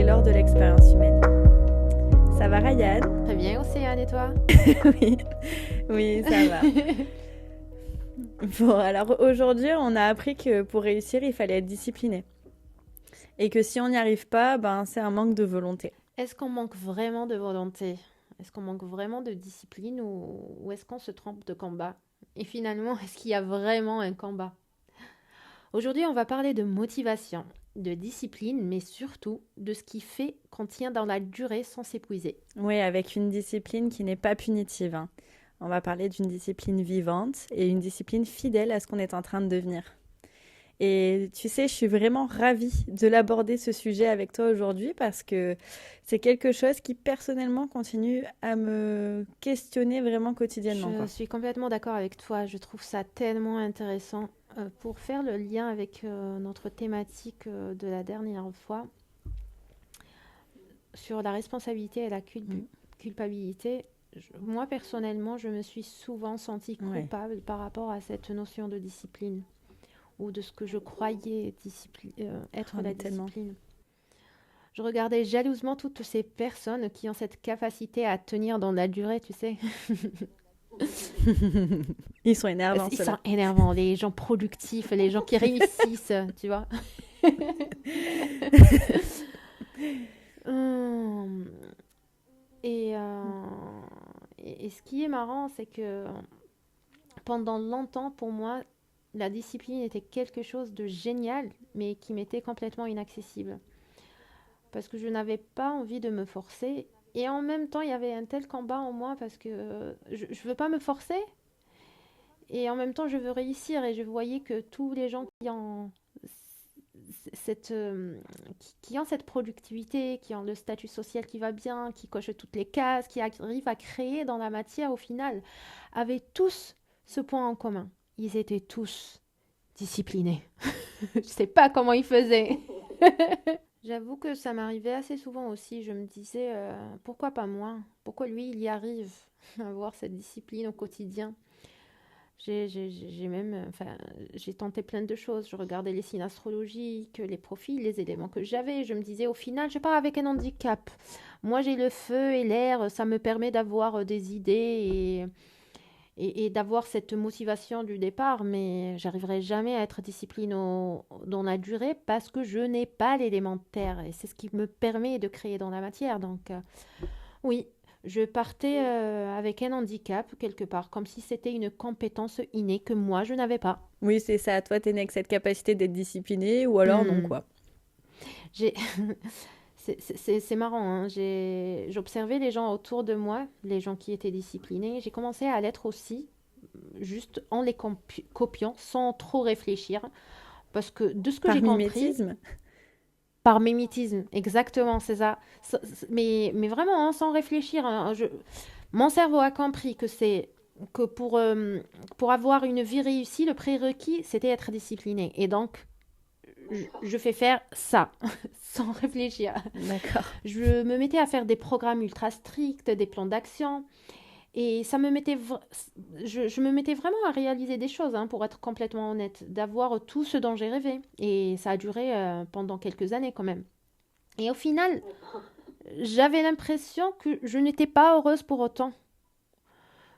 valeurs de l'expérience humaine. Ça va, Ryan? Très bien, Océane, et toi? Oui, oui, ça va. Bon, alors aujourd'hui, on a appris que pour réussir, il fallait être discipliné. Et que si on n'y arrive pas, ben, c'est un manque de volonté. Est-ce qu'on manque vraiment de volonté? Est-ce qu'on manque vraiment de discipline ou est-ce qu'on se trompe de combat? Et finalement, est-ce qu'il y a vraiment un combat? Aujourd'hui, on va parler de motivation, de discipline, mais surtout de ce qui fait qu'on tient dans la durée sans s'épuiser. Oui, avec une discipline qui n'est pas punitive, hein. On va parler d'une discipline vivante et une discipline fidèle à ce qu'on est en train de devenir. Et tu sais, je suis vraiment ravie de l'aborder ce sujet avec toi aujourd'hui parce que c'est quelque chose qui personnellement continue à me questionner vraiment quotidiennement, Je quoi. suis complètement d'accord avec toi. Je trouve ça tellement intéressant. Pour faire le lien avec notre thématique de la dernière fois sur la responsabilité et la Mm. culpabilité, moi personnellement, je me suis souvent sentie Ouais. coupable par rapport à cette notion de discipline ou de ce que je croyais Oh, être la mais tellement. discipline. Je regardais jalousement toutes ces personnes qui ont cette capacité à tenir dans la durée, tu sais. Ils sont énervants, Ils sont ceux-là. énervants, les gens productifs, les gens qui réussissent, tu vois. Hum, Et, euh, et ce qui est marrant, c'est que pendant longtemps, pour moi, la discipline était quelque chose de génial, mais qui m'était complètement inaccessible. Parce que je n'avais pas envie de me forcer. Et en même temps, il y avait un tel combat en moi parce que je ne veux pas me forcer. Et en même temps, je veux réussir. Et je voyais que tous les gens cette, euh, qui ont cette productivité, qui ont le statut social qui va bien, qui cochent toutes les cases, qui arrivent à créer dans la matière au final, avaient tous ce point en commun. Ils étaient tous disciplinés. Je ne sais pas comment ils faisaient. J'avoue que ça m'arrivait assez souvent aussi. Je me disais, pourquoi pas moi? Pourquoi lui, il y arrive à avoir cette discipline au quotidien? J'ai même, enfin, j'ai tenté plein de choses. Je regardais les signes astrologiques, les profils, les éléments que j'avais. Je me disais, au final, je pars avec un handicap. Moi, j'ai le feu et l'air. Ça me permet d'avoir des idées et d'avoir cette motivation du départ. Mais j'arriverai jamais à être discipline dans la durée parce que je n'ai pas l'élémentaire. Et c'est ce qui me permet de créer dans la matière. Donc, oui, je partais avec un handicap quelque part, comme si c'était une compétence innée que moi je n'avais pas. Oui, c'est ça. Toi, t'es né avec cette capacité d'être discipliné ou alors non, Hmm. quoi. J'ai... c'est marrant, hein. J'observais les gens autour de moi, les gens qui étaient disciplinés. J'ai commencé à l'être aussi, juste en les copiant, sans trop réfléchir. Parce que de ce que Par j'ai compris, mimétisme? par mimétisme, exactement, c'est ça. Mais vraiment, hein, sans réfléchir, hein, mon cerveau a compris que c'est que pour avoir une vie réussie, le prérequis, c'était être discipliné. Et donc, je fais faire ça, sans réfléchir. D'accord. Je me mettais à faire des programmes ultra stricts, des plans d'action. Et ça me mettait, je me mettais vraiment à réaliser des choses, hein, pour être complètement honnête, d'avoir tout ce dont j'ai rêvé. Et ça a duré pendant quelques années quand même. Et au final, j'avais l'impression que je n'étais pas heureuse pour autant.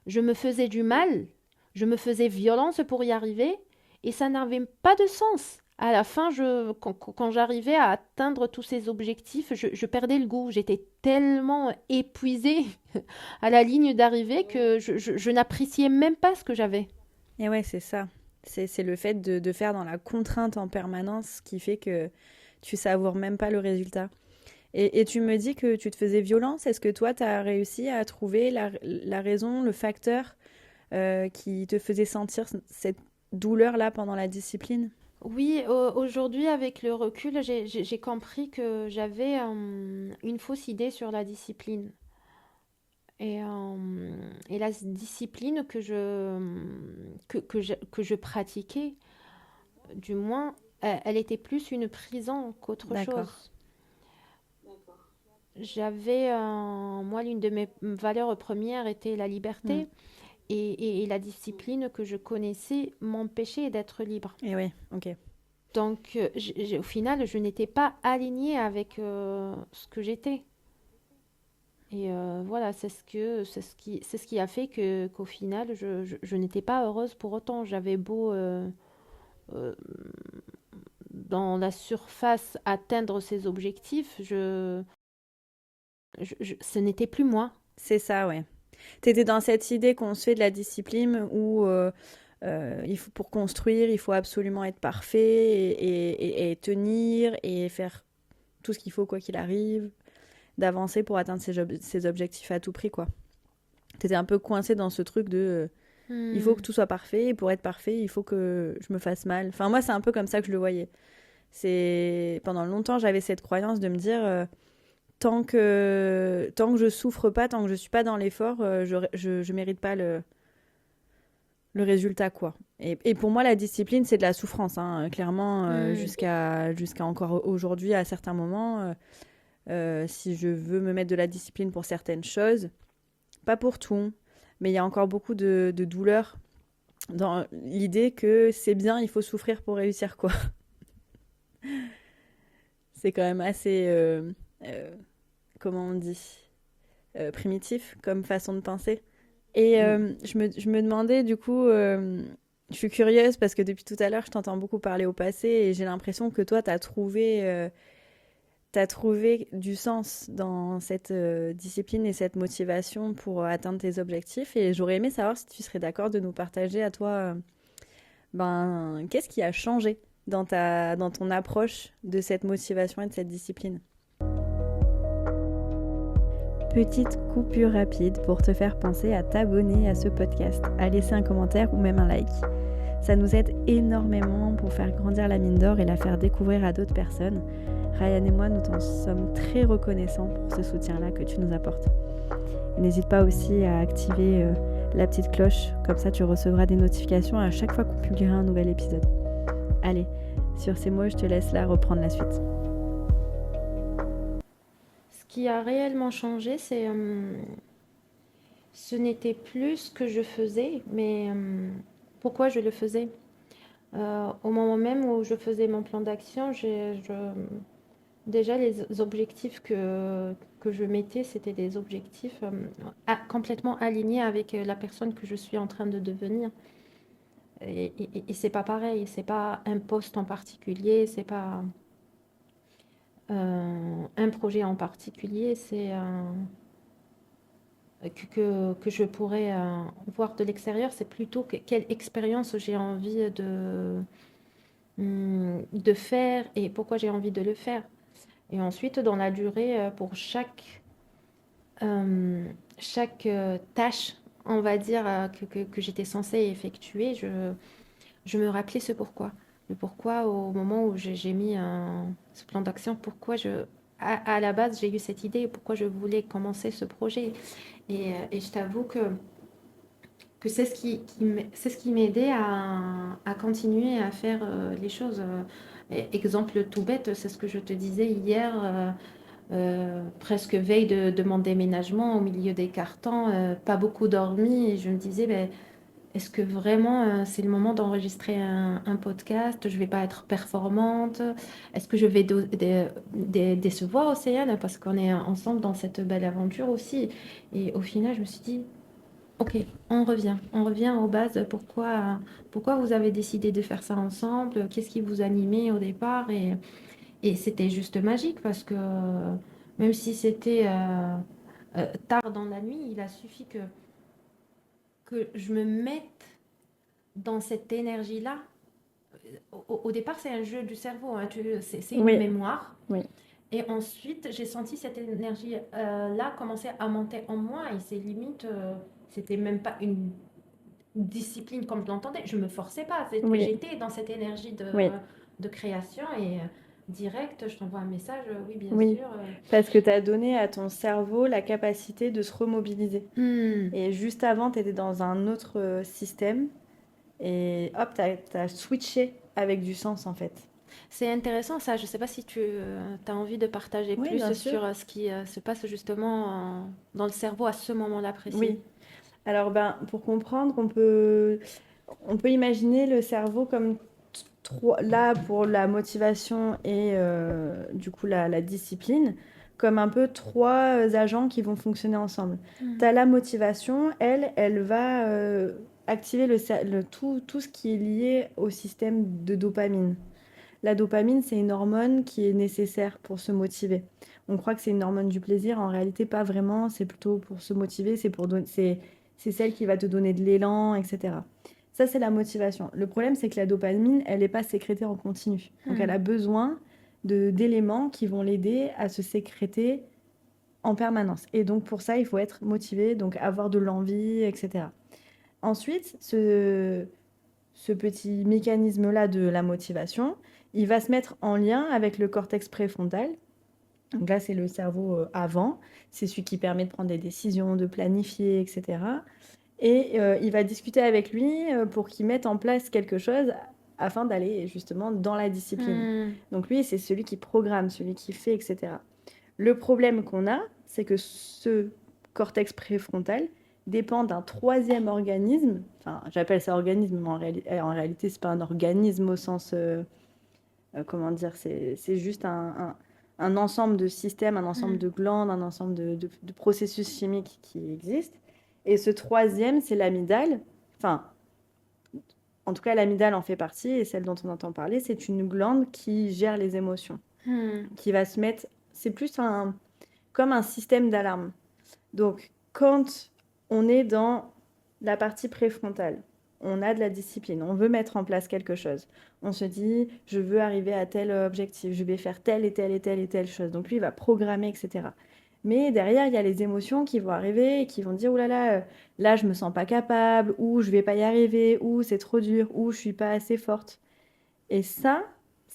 Je me faisais du mal, je me faisais violence pour y arriver, et ça n'avait pas de sens. À la fin, quand j'arrivais à atteindre tous ces objectifs, je perdais le goût. J'étais tellement épuisée à la ligne d'arrivée que je n'appréciais même pas ce que j'avais. Et ouais, c'est ça. C'est le fait de faire dans la contrainte en permanence qui fait que tu savoures même pas le résultat. Et tu me dis que tu te faisais violence. Est-ce que toi, tu as réussi à trouver la raison, le facteur qui te faisait sentir cette douleur-là pendant la discipline? Oui, aujourd'hui, avec le recul, j'ai compris que j'avais une fausse idée sur la discipline. Et la discipline que je pratiquais, du moins, elle était plus une prison qu'autre D'accord. chose. Moi, l'une de mes valeurs premières était la Hmm. liberté et la discipline que je connaissais m'empêchait d'être libre. Et ouais, ok. Donc, au final, je n'étais pas alignée avec ce que j'étais. Et voilà, c'est ce qui a fait qu'au final, je n'étais pas heureuse pour autant. J'avais beau, euh, dans la surface, atteindre ces objectifs, ce n'était plus moi. C'est ça, ouais. T'étais dans cette idée qu'on se fait de la discipline où il faut, pour construire, il faut absolument être parfait et tenir et faire tout ce qu'il faut quoi qu'il arrive, d'avancer pour atteindre ses objectifs à tout prix, quoi. T'étais un peu coincé dans ce truc de il faut que Hmm. tout soit parfait et pour être parfait, il faut que je me fasse mal. Enfin, moi, c'est un peu comme ça que je le voyais. C'est pendant longtemps, j'avais cette croyance de me dire tant que je souffre pas, tant que je suis pas dans l'effort, je mérite pas le résultat, quoi. Et pour moi, la discipline, c'est de la souffrance, hein, clairement, Hmm. jusqu'à encore aujourd'hui, à certains moments. Si je veux me mettre de la discipline pour certaines choses, pas pour tout, mais il y a encore beaucoup de douleur dans l'idée que c'est bien, il faut souffrir pour réussir, quoi. C'est quand même assez, euh, comment on dit, primitif comme façon de penser. Et je me demandais, du coup, je suis curieuse parce que depuis tout à l'heure, je t'entends beaucoup parler au passé et j'ai l'impression que toi, t'as trouvé du sens dans cette discipline et cette motivation pour atteindre tes objectifs. Et j'aurais aimé savoir si tu serais d'accord de nous partager à toi, qu'est-ce qui a changé dans ton approche de cette motivation et de cette discipline. Petite coupure rapide pour te faire penser à t'abonner à ce podcast, à laisser un commentaire ou même un like. Ça nous aide énormément pour faire grandir la mine d'or et la faire découvrir à d'autres personnes. Ryan et moi, nous t'en sommes très reconnaissants pour ce soutien-là que tu nous apportes. Et n'hésite pas aussi à activer la petite cloche, comme ça tu recevras des notifications à chaque fois qu'on publiera un nouvel épisode. Allez, sur ces mots, je te laisse là reprendre la suite. Ce qui a réellement changé, ce n'était plus ce que je faisais, mais pourquoi je le faisais. Au moment même où je faisais mon plan d'action, déjà les objectifs que je mettais, c'était des objectifs complètement alignés avec la personne que je suis en train de devenir. Et c'est pas pareil, c'est pas un poste en particulier, c'est pas un projet en particulier, que je pourrais voir de l'extérieur, c'est plutôt quelle expérience j'ai envie de faire et pourquoi j'ai envie de le faire. Et ensuite, dans la durée, pour chaque tâche, on va dire, que j'étais censée effectuer, je me rappelais ce pourquoi. Le pourquoi au moment où j'ai mis ce plan d'action, à la base, j'ai eu cette idée, pourquoi je voulais commencer ce projet. Et je t'avoue que c'est ce qui m'aidait à continuer à faire les choses. Exemple tout bête, c'est ce que je te disais hier, presque veille de mon déménagement, au milieu des cartons, pas beaucoup dormi, et je me disais, ben, est-ce que vraiment c'est le moment d'enregistrer un podcast? Je vais pas être performante? Est-ce que je vais décevoir Océane? Parce qu'on est ensemble dans cette belle aventure aussi. Et au final, je me suis dit, ok, on revient aux bases. Pourquoi vous avez décidé de faire ça ensemble? Qu'est-ce qui vous animait au départ? Et c'était juste magique parce que même si c'était tard dans la nuit, il a suffi que je me mette dans cette énergie-là. Au départ, c'est un jeu du cerveau, hein, c'est une Oui, mémoire. oui, Et ensuite, j'ai senti cette énergie-là commencer à monter en moi et c'est limite, c'était même pas une discipline comme je l'entendais. Je me forçais pas. oui, J'étais dans cette énergie oui, de création et direct, je t'envoie un message. Oui, bien oui. sûr. Parce que tu as donné à ton cerveau la capacité de se remobiliser. Hmm. Et juste avant, tu étais dans un autre système. Et hop, t'as switché avec du sens, en fait. C'est intéressant ça. Je ne sais pas si tu as envie de partager Oui, bien plus sûr. sur ce qui se passe justement dans le cerveau à ce moment-là précis. Oui. Alors, pour comprendre, on peut imaginer le cerveau comme là pour la motivation et du coup la discipline comme un peu trois agents qui vont fonctionner ensemble. Tu as la motivation, elle va activer tout ce qui est lié au système de dopamine. La dopamine, c'est une hormone qui est nécessaire pour se motiver. On croit que c'est une hormone du plaisir, en réalité pas vraiment, c'est plutôt pour se motiver, c'est celle qui va te donner de l'élan, etc. Ça, c'est la motivation. Le problème, c'est que la dopamine, elle n'est pas sécrétée en continu. Donc, elle a besoin d'éléments qui vont l'aider à se sécréter en permanence. Et donc, pour ça, il faut être motivé, donc avoir de l'envie, etc. Ensuite, ce petit mécanisme-là de la motivation, il va se mettre en lien avec le cortex préfrontal. Donc là, c'est le cerveau avant. C'est celui qui permet de prendre des décisions, de planifier, etc. Et il va discuter avec lui pour qu'il mette en place quelque chose afin d'aller justement dans la discipline. Donc lui, c'est celui qui programme, celui qui fait, etc. Le problème qu'on a, c'est que ce cortex préfrontal dépend d'un troisième organisme. Enfin, j'appelle ça organisme, mais en réalité, c'est pas un organisme au sens, comment dire, c'est juste un ensemble de systèmes, un ensemble de glandes, un ensemble de processus chimiques qui existent. Et ce troisième, c'est l'amygdale. Enfin, en tout cas, l'amygdale en fait partie, et celle dont on entend parler, c'est une glande qui gère les émotions, qui va se mettre. C'est plus comme un système d'alarme. Donc, quand on est dans la partie préfrontale, on a de la discipline, on veut mettre en place quelque chose. On se dit, je veux arriver à tel objectif, je vais faire telle et telle et telle et telle chose. Donc lui, il va programmer, etc. Mais derrière, il y a les émotions qui vont arriver et qui vont dire, oh là là, là, je me sens pas capable, ou je vais pas y arriver, ou c'est trop dur, ou je suis pas assez forte. Et ça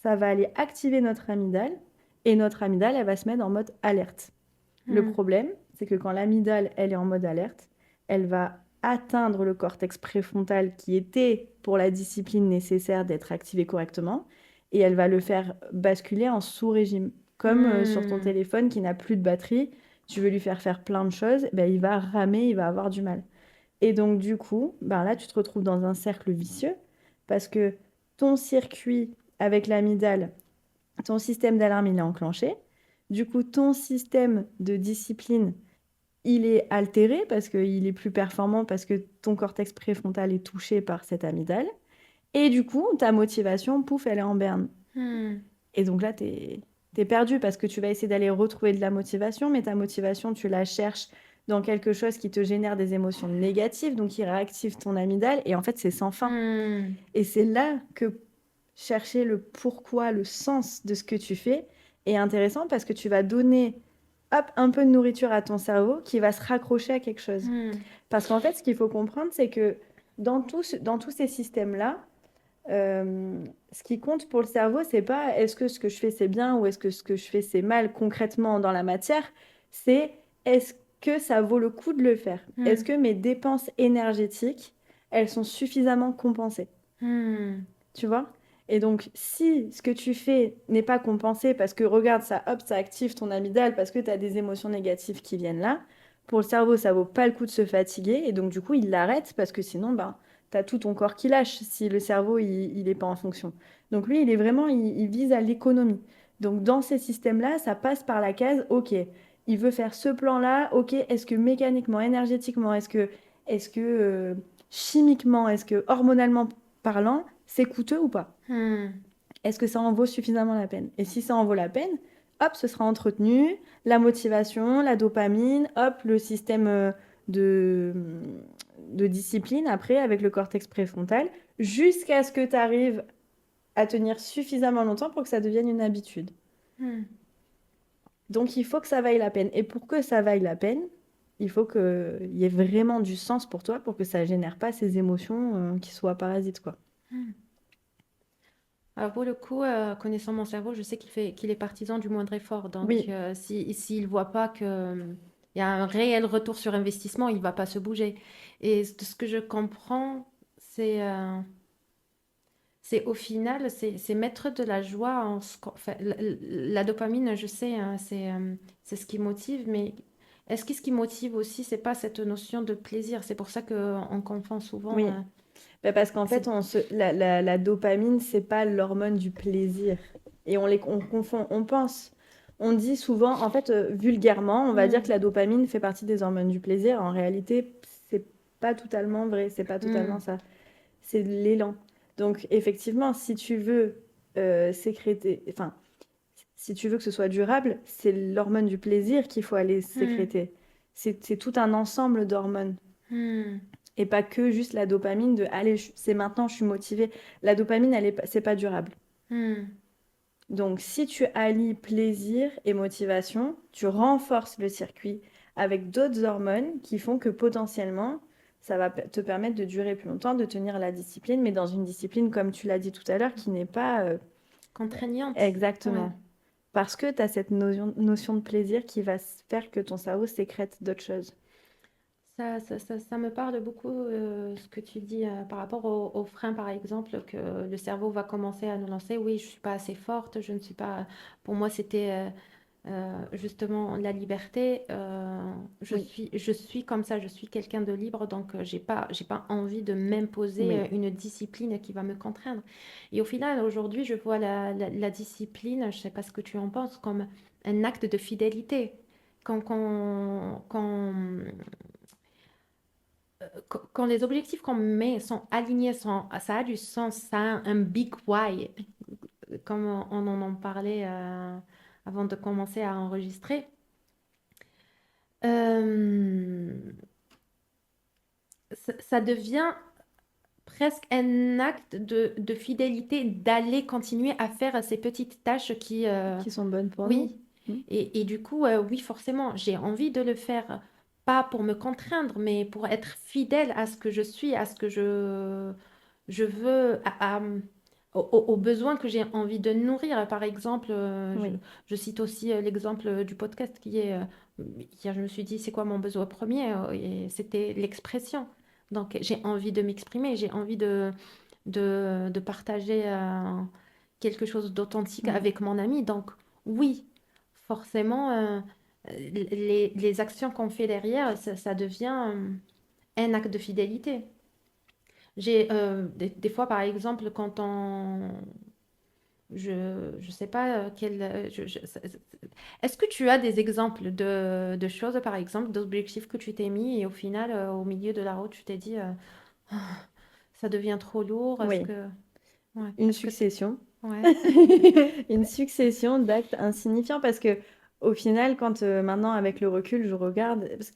va aller activer notre amygdale, et notre amygdale, elle va se mettre en mode alerte. Le problème, c'est que quand l'amygdale, elle est en mode alerte, elle va atteindre le cortex préfrontal qui était pour la discipline nécessaire d'être activé correctement, et elle va le faire basculer en sous-régime. Comme sur ton téléphone qui n'a plus de batterie, tu veux lui faire plein de choses, ben, il va ramer, il va avoir du mal. Et donc du coup, ben là, tu te retrouves dans un cercle vicieux, parce que ton circuit avec l'amygdale, ton système d'alarme, il est enclenché. Du coup, ton système de discipline, il est altéré parce qu'il est plus performant, parce que ton cortex préfrontal est touché par cette amygdale. Et du coup, ta motivation, pouf, elle est en berne. Et donc là, t'es perdu parce que tu vas essayer d'aller retrouver de la motivation, mais ta motivation, tu la cherches dans quelque chose qui te génère des émotions négatives, donc qui réactive ton amygdale, et en fait, c'est sans fin. Et c'est là que chercher le pourquoi, le sens de ce que tu fais est intéressant parce que tu vas donner hop, un peu de nourriture à ton cerveau qui va se raccrocher à quelque chose. Parce qu'en fait, ce qu'il faut comprendre, c'est que dans tous ces systèmes-là, ce qui compte pour le cerveau, c'est pas est-ce que ce que je fais c'est bien ou est-ce que ce que je fais c'est mal concrètement dans la matière, c'est est-ce que ça vaut le coup de le faire? Est-ce que mes dépenses énergétiques, elles sont suffisamment compensées? Tu vois? Et donc, si ce que tu fais n'est pas compensé parce que regarde ça, hop, ça active ton amygdale parce que tu as des émotions négatives qui viennent là, pour le cerveau, ça vaut pas le coup de se fatiguer et donc du coup, il l'arrête parce que sinon, ben, tu as tout ton corps qui lâche si le cerveau, il est pas en fonction. Donc lui, il est vraiment, il vise à l'économie. Donc dans ces systèmes-là, ça passe par la case, ok, il veut faire ce plan-là, ok, est-ce que mécaniquement, énergétiquement, est-ce que chimiquement, est-ce que hormonalement parlant, c'est coûteux ou pas? Est-ce que ça en vaut suffisamment la peine? Et si ça en vaut la peine, hop, ce sera entretenu, la motivation, la dopamine, hop, le système de, de discipline après avec le cortex préfrontal, jusqu'à ce que tu arrives à tenir suffisamment longtemps pour que ça devienne une habitude. Donc il faut que ça vaille la peine. Et pour que ça vaille la peine, il faut qu'il y ait vraiment du sens pour toi pour que ça génère pas ces émotions qui soient parasites, quoi. Alors pour le coup, connaissant mon cerveau, je sais qu'il est partisan du moindre effort. Donc, Oui, s'il voit pas que il y a un réel retour sur investissement, il va pas se bouger. Et de ce que je comprends, c'est au final, c'est mettre de la joie en enfin, la dopamine, je sais, hein, c'est ce qui motive, mais est-ce que ce qui motive aussi, c'est pas cette notion de plaisir? C'est pour ça qu'on confond souvent. oui. Bah, parce qu'en fait, C'est... la dopamine, c'est pas l'hormone du plaisir. Et on confond, on pense. On dit souvent, en fait, vulgairement, on va dire que Hmm, la dopamine fait partie des hormones du plaisir. En réalité, c'est pas totalement vrai, c'est pas totalement hmm, ça. C'est l'élan. Donc, effectivement, si tu veux sécréter, enfin, si tu veux que ce soit durable, c'est l'hormone du plaisir qu'il faut aller hmm, sécréter. C'est tout un ensemble d'hormones. hmm, Et pas que juste la dopamine de allez, c'est maintenant, je suis motivée. La dopamine, c'est pas durable. hmm. Donc, si tu allies plaisir et motivation, tu renforces le circuit avec d'autres hormones qui font que potentiellement, ça va te permettre de durer plus longtemps, de tenir la discipline, mais dans une discipline, comme tu l'as dit tout à l'heure, qui n'est pas Contraignante. Ouais. exactement. Parce que tu as cette notion de plaisir qui va faire que ton cerveau sécrète d'autres choses. Ça me parle beaucoup ce que tu dis par rapport aux freins, par exemple, que le cerveau va commencer à nous lancer. Oui, je suis pas assez forte, je ne suis pas. Pour moi, c'était justement la liberté. Oui, Je suis comme ça, je suis quelqu'un de libre, donc j'ai pas envie de m'imposer oui, une discipline qui va me contraindre. Et au final, aujourd'hui, je vois la discipline, je sais pas ce que tu en penses, comme un acte de fidélité. Quand quand les objectifs qu'on met sont alignés, ça a du sens, ça a un big why, comme on en parlait avant de commencer à enregistrer, euh, ça devient presque un acte de fidélité d'aller continuer à faire ces petites tâches qui sont bonnes pour nous. oui. Mm. Et du coup, oui, forcément, j'ai envie de le faire, pas pour me contraindre, mais pour être fidèle à ce que je suis, à ce que je veux, aux besoins que j'ai envie de nourrir. Par exemple, Oui, je cite aussi l'exemple du podcast qui est, hier, je me suis dit, c'est quoi mon besoin premier? Et c'était l'expression. Donc, j'ai envie de m'exprimer, j'ai envie de partager quelque chose d'authentique oui. avec mon ami. Donc, oui, forcément, les actions qu'on fait derrière, ça devient un acte de fidélité. J'ai des fois, par exemple, quand on... Je sais pas quel... Est-ce que tu as des exemples de choses, par exemple, d'objectifs que tu t'es mis et au final, au milieu de la route, tu t'es dit, ah, ça devient trop lourd, est-ce Oui, que... Ouais, une est-ce que... succession. Ouais. Une succession d'actes insignifiants parce que au final, quand maintenant avec le recul, je regarde, parce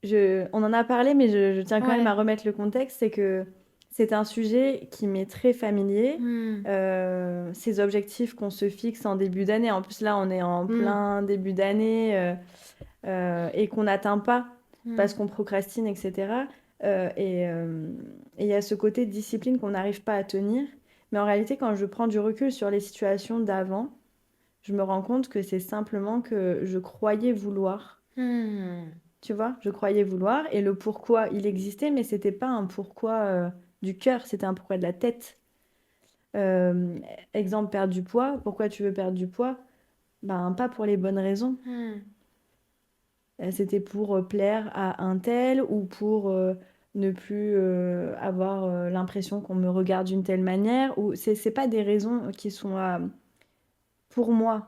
que on en a parlé, mais je tiens quand même à Ouais. remettre le contexte, c'est que c'est un sujet qui m'est très familier. Hmm. Ces objectifs qu'on se fixe en début d'année, en plus là on est en Hmm. plein début d'année et qu'on n'atteint pas Hmm. parce qu'on procrastine, etc. Et il y a ce côté de discipline qu'on n'arrive pas à tenir. Mais en réalité, quand je prends du recul sur les situations d'avant, je me rends compte que c'est simplement que je croyais vouloir. Hmm. Tu vois, je croyais vouloir et le pourquoi il existait, mais c'était pas un pourquoi du cœur, c'était un pourquoi de la tête. Euh, Exemple, perdre du poids. Pourquoi tu veux perdre du poids? Ben, pas pour les bonnes raisons. Hmm. C'était pour plaire à un tel ou pour ne plus avoir l'impression qu'on me regarde d'une telle manière. Ou c'est pas des raisons qui sont pour moi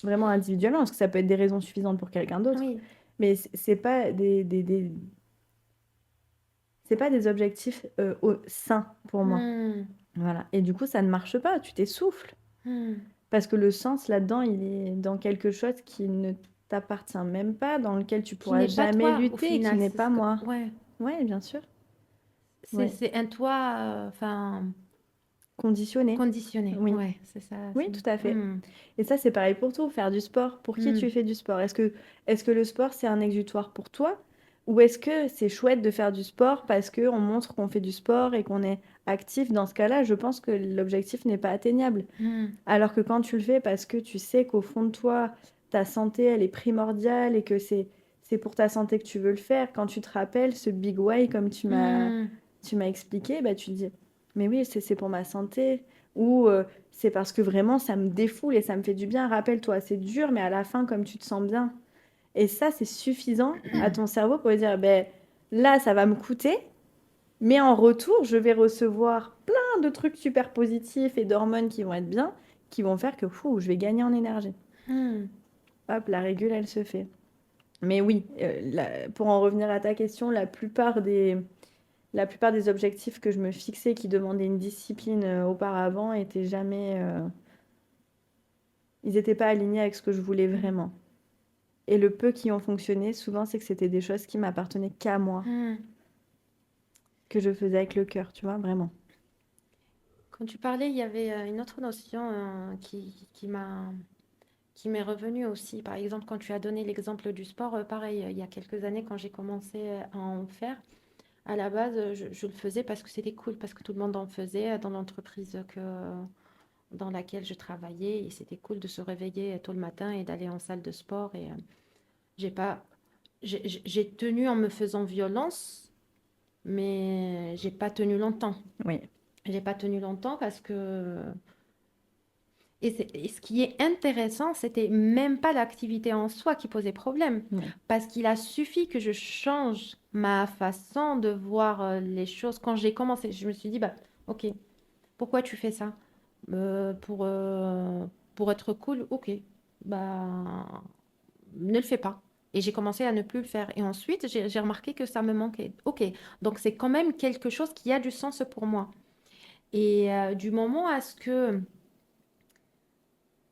vraiment individuellement, parce que ça peut être des raisons suffisantes pour quelqu'un d'autre. Oui. Mais c'est pas c'est pas des objectifs sains pour moi. Hmm. Voilà. Et du coup, ça ne marche pas. Tu t'essouffles. Hmm. Parce que le sens là-dedans, il est dans quelque chose qui ne t'appartient même pas, dans lequel tu Qui pourras n'est pas jamais toi, au lutter et qui final. n'est C'est pas ce que... moi. Ouais. Ouais, bien sûr. C'est, Ouais. c'est un toi, enfin, Conditionné. conditionné. Oui. Ouais, c'est ça. Oui, tout à fait. Hmm. Et ça, c'est pareil pour tout, faire du sport. Pour qui tu Hmm. fais du sport? Est-ce que le sport, c'est un exutoire pour toi? Ou est-ce que c'est chouette de faire du sport parce qu'on montre qu'on fait du sport et qu'on est actif? Dans ce cas-là, je pense que l'objectif n'est pas atteignable. Hmm. Alors que quand tu le fais parce que tu sais qu'au fond de toi, ta santé, elle est primordiale et que c'est pour ta santé que tu veux le faire, quand tu te rappelles ce big why, comme Hmm. tu m'as expliqué, bah, tu te dis, mais oui, c'est pour ma santé. Ou c'est parce que vraiment, ça me défoule et ça me fait du bien. Rappelle-toi, c'est dur, mais à la fin, comme tu te sens bien. Et ça, c'est suffisant à ton cerveau pour lui dire, ben, là, ça va me coûter, Mais en retour, je vais recevoir plein de trucs super positifs et d'hormones qui vont être bien, qui vont faire que fou, je vais gagner en énergie. Hmm. Hop, la régule, elle se fait. Mais oui, pour en revenir à ta question, la plupart des objectifs que je me fixais qui demandaient une discipline auparavant étaient jamais, ils n'étaient pas alignés avec ce que je voulais vraiment. Et le peu qui ont fonctionné, souvent, c'est que c'était des choses qui m'appartenaient qu'à moi, Hmm. que je faisais avec le cœur, tu vois, vraiment. Quand tu parlais, il y avait une autre notion qui m'est revenue aussi. Par exemple, quand tu as donné l'exemple du sport, pareil, il y a quelques années, quand j'ai commencé à en faire, à la base, je le faisais parce que c'était cool, parce que tout le monde en faisait dans l'entreprise dans laquelle je travaillais. Et c'était cool de se réveiller tôt le matin et d'aller en salle de sport. Et j'ai pas, j'ai tenu en me faisant violence, mais j'ai pas tenu longtemps. Oui, J'ai pas tenu longtemps parce que et ce qui est intéressant, c'était même pas l'activité en soi qui posait problème, oui, parce qu'il a suffi que je change ma façon de voir les choses. Quand j'ai commencé, je me suis dit, bah, ok, pourquoi tu fais ça? Euh, pour, euh, pour être cool, ok, bah, ne le fais pas. Et j'ai commencé à ne plus le faire. Et ensuite, j'ai remarqué que ça me manquait. Ok, donc c'est quand même quelque chose qui a du sens pour moi. Et du moment à ce que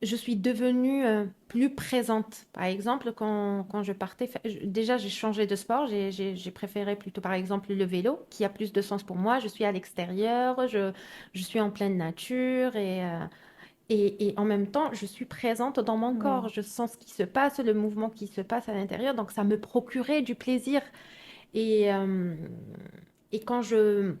je suis devenue plus présente. Par exemple, quand je partais, déjà j'ai changé de sport, j'ai préféré plutôt par exemple le vélo, qui a plus de sens pour moi. Je suis à l'extérieur, je suis en pleine nature et en même temps, je suis présente dans mon oui, corps. Je sens ce qui se passe, le mouvement qui se passe à l'intérieur, donc ça me procurait du plaisir. Et, euh, et quand je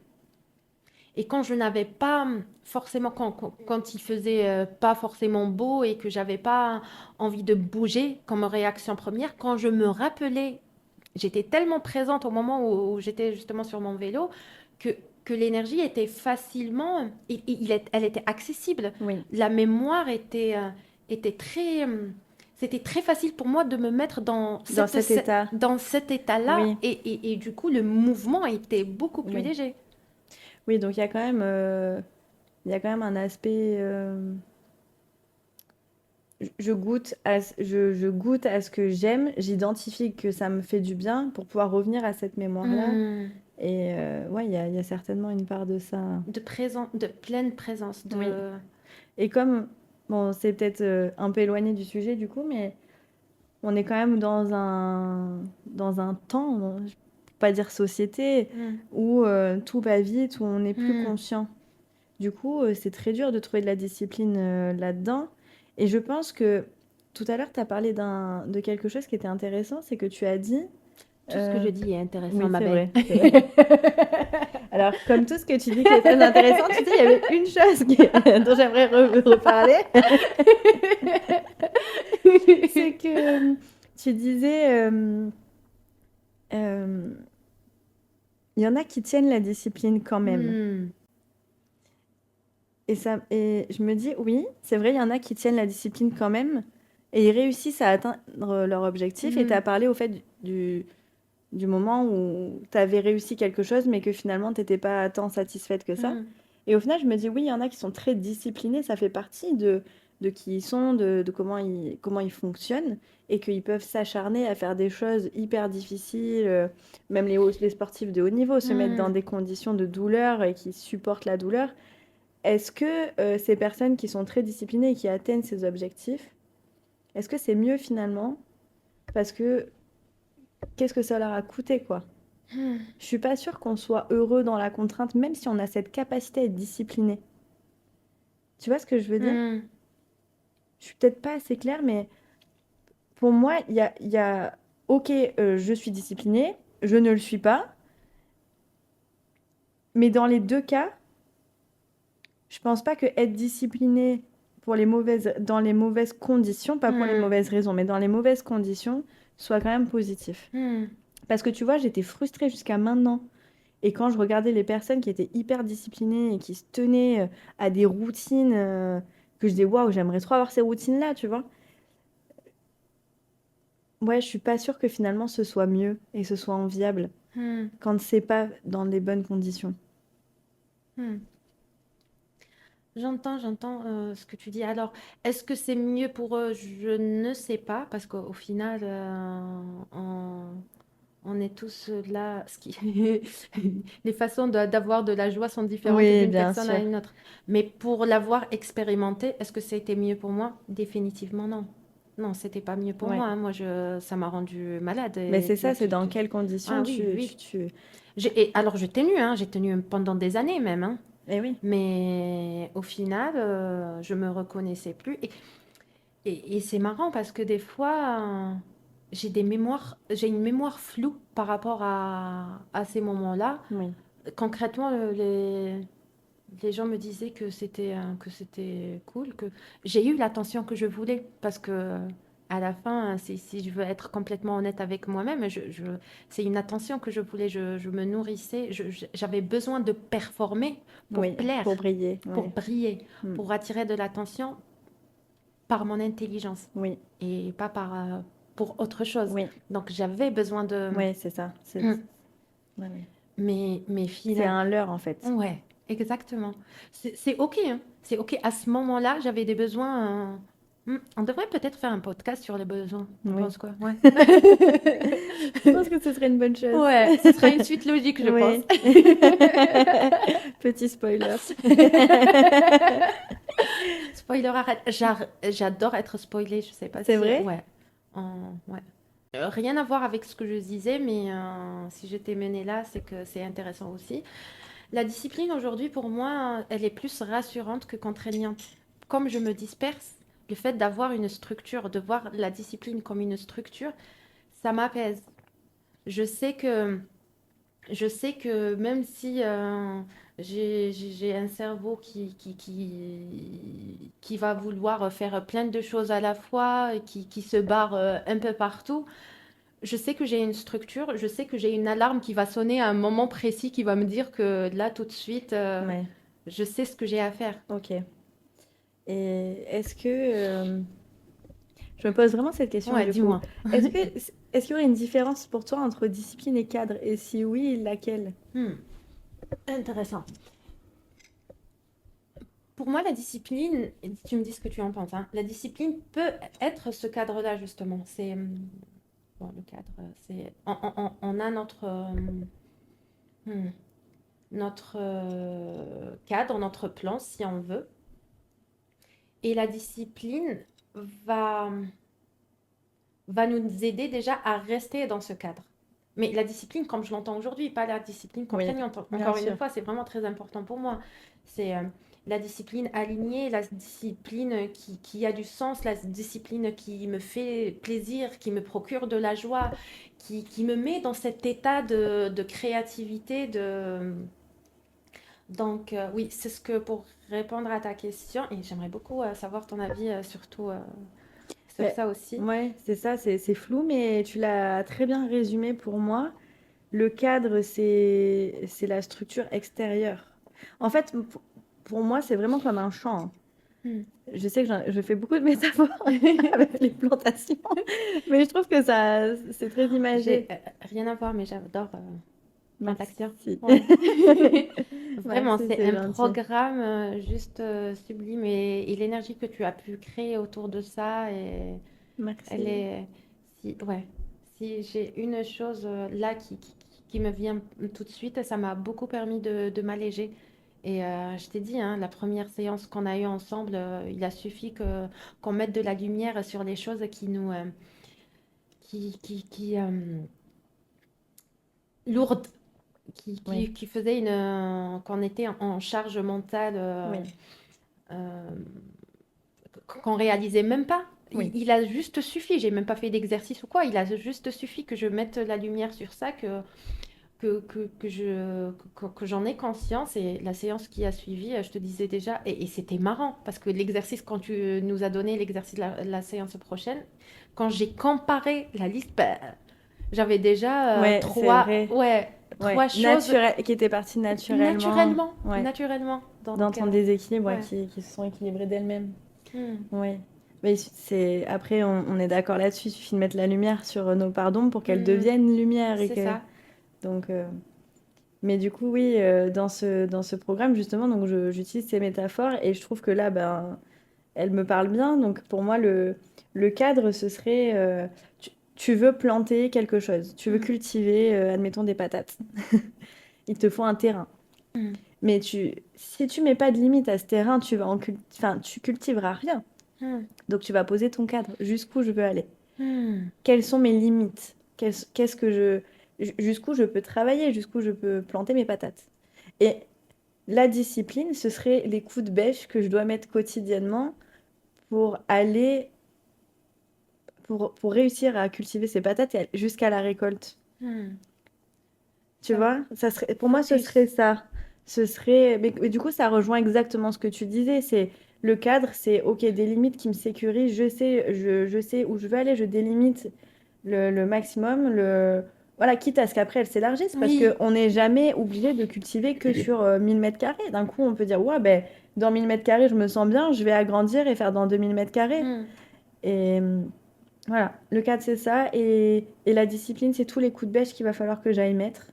et quand je n'avais pas forcément, quand il faisait pas forcément beau et que j'avais pas envie de bouger comme réaction première, quand je me rappelais, j'étais tellement présente au moment où j'étais justement sur mon vélo que, que l'énergie était facilement, elle était accessible. oui. La mémoire était très, c'était très facile pour moi de me mettre Dans cet état, dans cet état-là oui, et du coup le mouvement était beaucoup plus oui. léger. Oui, donc il y a quand même un aspect. Je goûte à ce que j'aime, j'identifie que ça me fait du bien pour pouvoir revenir à cette mémoire-là. Hmm. Et ouais, il y a certainement une part de ça. De pleine présence, Oui. de... Et comme, bon, c'est peut-être un peu éloigné du sujet du coup, mais on est quand même dans un temps, je peux pas dire société, Hmm. où tout va vite, où on n'est plus Hmm. conscient. Du coup, c'est très dur de trouver de la discipline là-dedans. Et je pense que tout à l'heure, tu as parlé de quelque chose qui était intéressant, c'est que tu as dit... Tout ce que euh, je dis est intéressant, oui, ma c'est belle. vrai, c'est vrai. Alors, comme tout ce que tu dis qui est très intéressant, tu dis, il y avait une chose dont j'aimerais reparler, c'est que tu disais, euh, il y en a qui tiennent la discipline quand même. Hmm. Et je me dis, oui, c'est vrai, il y en a qui tiennent la discipline quand même et ils réussissent à atteindre leur objectif. Et tu Hmm. as parlé au fait du moment où tu avais réussi quelque chose, mais que finalement, tu n'étais pas tant satisfaite que ça. Hmm. Et au final, je me dis, oui, il y en a qui sont très disciplinés, ça fait partie de qui ils sont, de comment ils fonctionnent, et qu'ils peuvent s'acharner à faire des choses hyper difficiles. Même les sportifs de haut niveau se mettent dans Hmm. des conditions de douleur et qui supportent la douleur. Est-ce que ces personnes qui sont très disciplinées et qui atteignent ces objectifs, est-ce que c'est mieux finalement? Parce que qu'est-ce que ça leur a coûté, quoi? Hmm. Je suis pas sûre qu'on soit heureux dans la contrainte, même si on a cette capacité à être discipliné. Tu vois ce que je veux dire? Hmm. Je suis peut-être pas assez claire, mais pour moi, il y a ok, je suis disciplinée, je ne le suis pas, mais dans les deux cas, je pense pas que être discipliné dans les mauvaises conditions, pas pour les Hmm. mauvaises raisons, mais dans les mauvaises conditions, soit quand même positif. Hmm. Parce que tu vois, j'étais frustrée jusqu'à maintenant. Et quand je regardais les personnes qui étaient hyper disciplinées et qui se tenaient à des routines, que je disais, waouh, j'aimerais trop avoir ces routines-là, tu vois. ouais, je suis pas sûre que finalement ce soit mieux et que ce soit enviable Hmm, quand c'est pas dans les bonnes conditions. hmm. J'entends ce que tu dis. Alors, est-ce que c'est mieux pour eux? Je ne sais pas, parce qu'au final, on est tous là. Les façons d'avoir de la joie sont différentes Oui, d'une bien personne à sûr. une autre. Mais pour l'avoir expérimenté, est-ce que ça a été mieux pour moi? Définitivement non. Non, c'était pas mieux pour Ouais. moi, hein. Ça m'a rendu malade. Mais Et c'est ça, c'est dans quelles Ah conditions oui, oui, oui. tu... Alors, j'ai tenu pendant des années même, hein. Eh oui, Mais au final, je me reconnaissais plus. Et c'est marrant parce que des fois, j'ai une mémoire floue par rapport à ces moments-là. oui, Concrètement, les gens me disaient que c'était cool, que j'ai eu l'attention que je voulais. Parce que à la fin, si je veux être complètement honnête avec moi-même, c'est une attention que je voulais. Je me nourrissais. J'avais besoin de performer pour oui, plaire, pour briller, pour ouais. briller, Mm. pour attirer de l'attention par mon intelligence Oui, et pas pour autre chose. oui, Donc j'avais besoin de... oui, c'est ça. Hmm. Ouais, ouais. Mais C'est finalement... un leurre en fait. Ouais, exactement. C'est OK, hein. C'est OK. À ce moment-là, j'avais des besoins... On devrait peut-être faire un podcast sur les besoins. T'en Oui. penses quoi? Ouais. Je pense que ce serait une bonne chose. Ouais, ce sera une suite logique, je pense. Oui. Petit spoiler. Spoiler, arrête. J'adore être spoilée, je sais pas C'est si... vrai? Ouais. Ouais. Rien à voir avec ce que je disais, mais si j'étais menée là, c'est que c'est intéressant aussi. La discipline aujourd'hui, pour moi, elle est plus rassurante que contraignante. Comme je me disperse, le fait d'avoir une structure, de voir la discipline comme une structure, ça m'apaise. Je sais que je sais que même si j'ai un cerveau qui va vouloir faire plein de choses à la fois, et qui se barre un peu partout, je sais que j'ai une structure, je sais que j'ai une alarme qui va sonner à un moment précis qui va me dire que là, tout de suite, Ouais, je sais ce que j'ai à faire. ok. Et est-ce que... je me pose vraiment cette question Ouais, du coup. dis-moi. Est-ce qu'il y aurait une différence pour toi entre discipline et cadre? Et si oui, laquelle? Hmm, intéressant. Pour moi, la discipline, et tu me dis ce que tu en penses, hein, la discipline peut être ce cadre-là, justement. Bon, le cadre, c'est. On a hmm, notre cadre, notre plan, si on veut. Et la discipline va, va nous aider déjà à rester dans ce cadre. Mais la discipline, comme je l'entends aujourd'hui, pas la discipline Oui, contraignante. bien Encore une sûr. fois, c'est vraiment très important pour moi. C'est la discipline alignée, la discipline qui a du sens, la discipline qui me fait plaisir, qui me procure de la joie, qui me met dans cet état de créativité. Donc, oui, c'est ce que pour répondre à ta question, et j'aimerais beaucoup savoir ton avis surtout sur Mais, ça aussi. ouais, c'est ça, c'est flou, mais tu l'as très bien résumé pour moi. Le cadre, c'est la structure extérieure. En fait, pour moi, c'est vraiment comme un champ, hein. Hmm. Je sais que je fais beaucoup de métaphores avec les plantations, mais je trouve que ça, c'est très J'ai imagé. rien à voir, mais j'adore Plantaction. Merci. Ouais. Vraiment, Merci, c'est c'est un gentil. programme juste sublime et l'énergie que tu as pu créer autour de ça, et elle Merci. est, ouais, si j'ai une chose là qui me vient tout de suite, ça m'a beaucoup permis de m'alléger. Et je t'ai dit, hein, la première séance qu'on a eue ensemble, il a suffi qu'on mette de la lumière sur les choses qui lourdes, Oui, qui faisait qu'on était en charge mentale, oui, euh, qu'on réalisait même pas. oui. Il a juste suffi, j'ai même pas fait d'exercice ou quoi, il a juste suffi que je mette la lumière sur ça, que j'en ai conscience. Et la séance qui a suivi, je te disais déjà, et c'était marrant, parce que l'exercice, quand tu nous as donné l'exercice de la séance prochaine, quand j'ai comparé la liste, bah, j'avais déjà Ouais, c'est vrai. Ouais, trois choses naturel, qui était partie naturellement. naturellement, Ouais, naturellement. dans Donc, ton déséquilibre, ouais, ouais. qui se sont équilibrées d'elles-mêmes. Hmm. Ouais. Mais après, on est d'accord là-dessus. Il suffit de mettre la lumière sur nos pardons pour qu'elles Hmm, deviennent lumière c'est ça. donc, mais du coup, oui, dans ce programme justement, donc j'utilise ces métaphores et je trouve que là, ben, elles me parlent bien. Donc pour moi, le cadre, ce serait, tu veux planter quelque chose, tu veux Hmm, cultiver, admettons des patates. Il te faut un terrain. hmm, Mais si tu mets pas de limite à ce terrain, enfin, tu cultiveras rien. hmm, Donc tu vas poser ton cadre. Jusqu'où je veux aller? hmm, Quelles sont mes limites? Qu'est-ce que jusqu'où je peux travailler? Jusqu'où je peux planter mes patates? Et la discipline, ce serait les coups de bêche que je dois mettre quotidiennement pour aller, pour réussir à cultiver ces patates jusqu'à la récolte. hmm. Tu Ça me- vois? Pour moi, ce Focus. serait ça. Mais du coup, ça rejoint exactement ce que tu disais. C'est le cadre, c'est OK, des limites qui me sécurisent. Je sais où je veux aller. Je délimite le maximum. Voilà, quitte à ce qu'après, elles s'élargissent parce Oui. qu'on n'est jamais obligé de cultiver que sur 1000 mètres carrés. D'un coup, on peut dire, ouais, ben, dans 1000 mètres carrés, je me sens bien. Je vais agrandir et faire dans 2000 mètres carrés. Hmm, Et voilà, le cadre, c'est ça. Et la discipline, c'est tous les coups de bêche qu'il va falloir que j'aille mettre